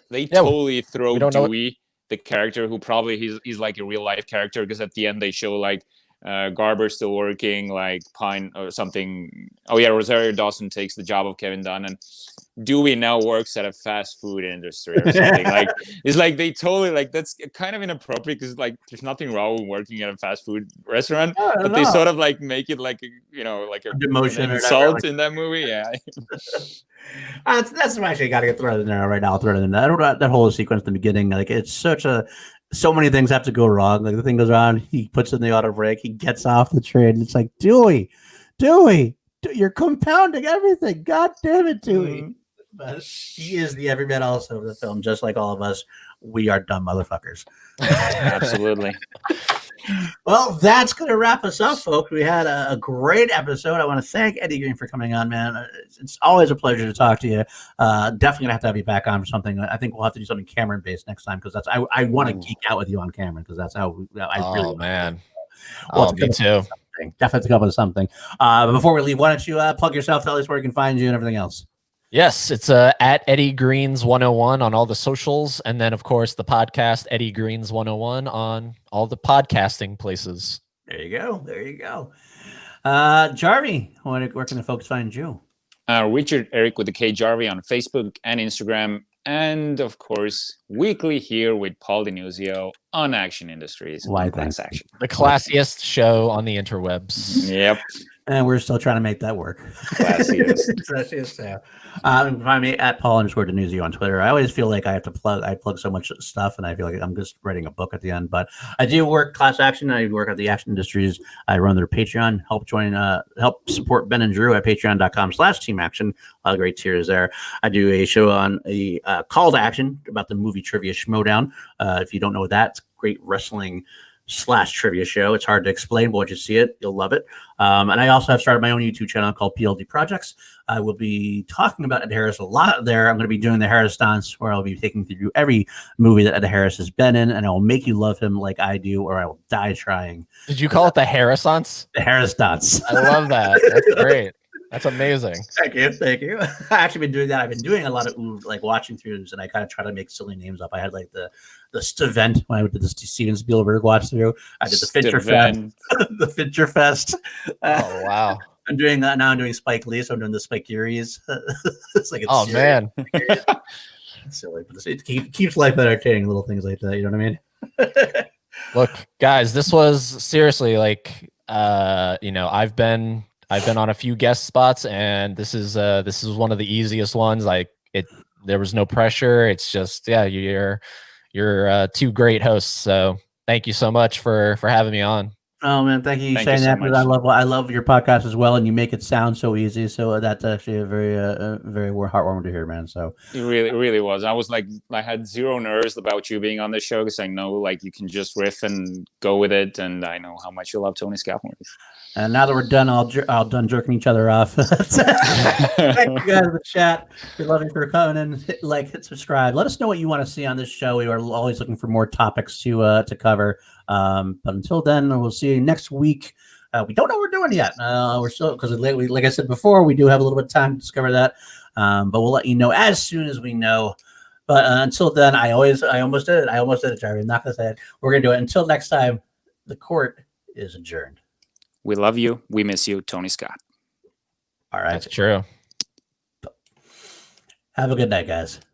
they Yeah, totally throw we don't know what- Dewey, the character who probably he's like a real life character, because at the end they show like Garber still working, like Pine or something. Oh yeah, Rosario Dawson takes the job of Kevin Dunn, and Dewey now works at a fast food industry or something. Like it's like they totally like that's kind of inappropriate because like there's nothing wrong with working at a fast food restaurant, but they sort of like make it like like a Demotion an or insult whatever, like- in that movie. Yeah. That's actually got to get thrown in there right now. I'll throw it in there. I don't know that whole sequence at the beginning. Like it's so many things have to go wrong. Like the thing goes on, he puts in the auto brake, he gets off the train. It's like Dewey, you're compounding everything. God damn it, Dewey. But he is the everyman also of the film, just like all of us. We are dumb motherfuckers. Absolutely. Well, that's going to wrap us up, folks. We had a great episode. I want to thank Eddie Green for coming on, man. It's always a pleasure to talk to you. Definitely going to have you back on for something. I think we'll have to do something Cameron-based next time because I want to geek out with you on Cameron because that's how I really man. Well, Me too. definitely have to come up with something. But before we leave, why don't you plug yourself, tell us where you can find you and everything else. Yes, it's at Eddie Greens 101 on all the socials, and then of course the podcast Eddie Greens 101 on all the podcasting places. There you go. Jarvi, where can the folks find you? Richard Eric with the K Jarvi on Facebook and Instagram, and of course weekly here with Paul Denuzio on Action Industries. Why, on Class thanks. Action. The classiest show on the interwebs. Yep. And we're still trying to make that work. Classiest. Classiest, yeah. You can find me at Paul_Denuzio on Twitter. I always feel like I plug so much stuff, and I feel like I'm just writing a book at the end. But I do work Class Action. I work at the Action Industries. I run their Patreon. Help support Ben and Drew at patreon.com/Team Action. A lot of great tiers there. I do a show on a call to action about the movie Trivia Schmodown. If you don't know that, it's great wrestling /trivia show. It's hard to explain, but once you see it, you'll love it. And I also have started my own YouTube channel called PLD Projects. I will be talking about Ed Harris a lot there. I'm going to be doing the Harris dance, where I'll be taking through every movie that Ed Harris has been in, and I will make you love him like I do, or I will die trying. Did you call it the Harrisons? The Harris dance. I love that. That's great. That's amazing. Thank you. I actually been doing that. I've been doing a lot of like watching throughs, and I kind of try to make silly names up. I had like the Stevent when I did the Steven Spielberg watch through. I did the Fincher Fest. The Fincher Fest. Oh wow. I'm doing that now. I'm doing Spike Lee, so I'm doing the Spike Uries. It's like Oh man. It's silly, but it keeps life entertaining. Little things like that. You know what I mean? Look, guys, this was seriously like I've been on a few guest spots, and this is one of the easiest ones. Like there was no pressure. It's just you're two great hosts. So thank you so much for having me on. Oh man, thank you. Thank saying you so that because much. I love your podcast as well, and you make it sound so easy. So that's actually a very heartwarming to hear, man. So It really was. I had zero nerves about you being on the show because I know like you can just riff and go with it, and I know how much you love Tony Scott movies. and now that we're done, I'll done jerking each other off. Thank you guys in the chat. We love you for coming in. Hit subscribe. Let us know what you want to see on this show. We are always looking for more topics to cover. But until then, we'll see you next week. We don't know what we're doing yet. We're still, because like I said before, we do have a little bit of time to discover that. But we'll let you know as soon as we know. But until then, I almost did it. Jarvi. I'm not going to say it. We're going to do it. Until next time, the court is adjourned. We love you. We miss you, Tony Scott. All right. That's true. Have a good night, guys.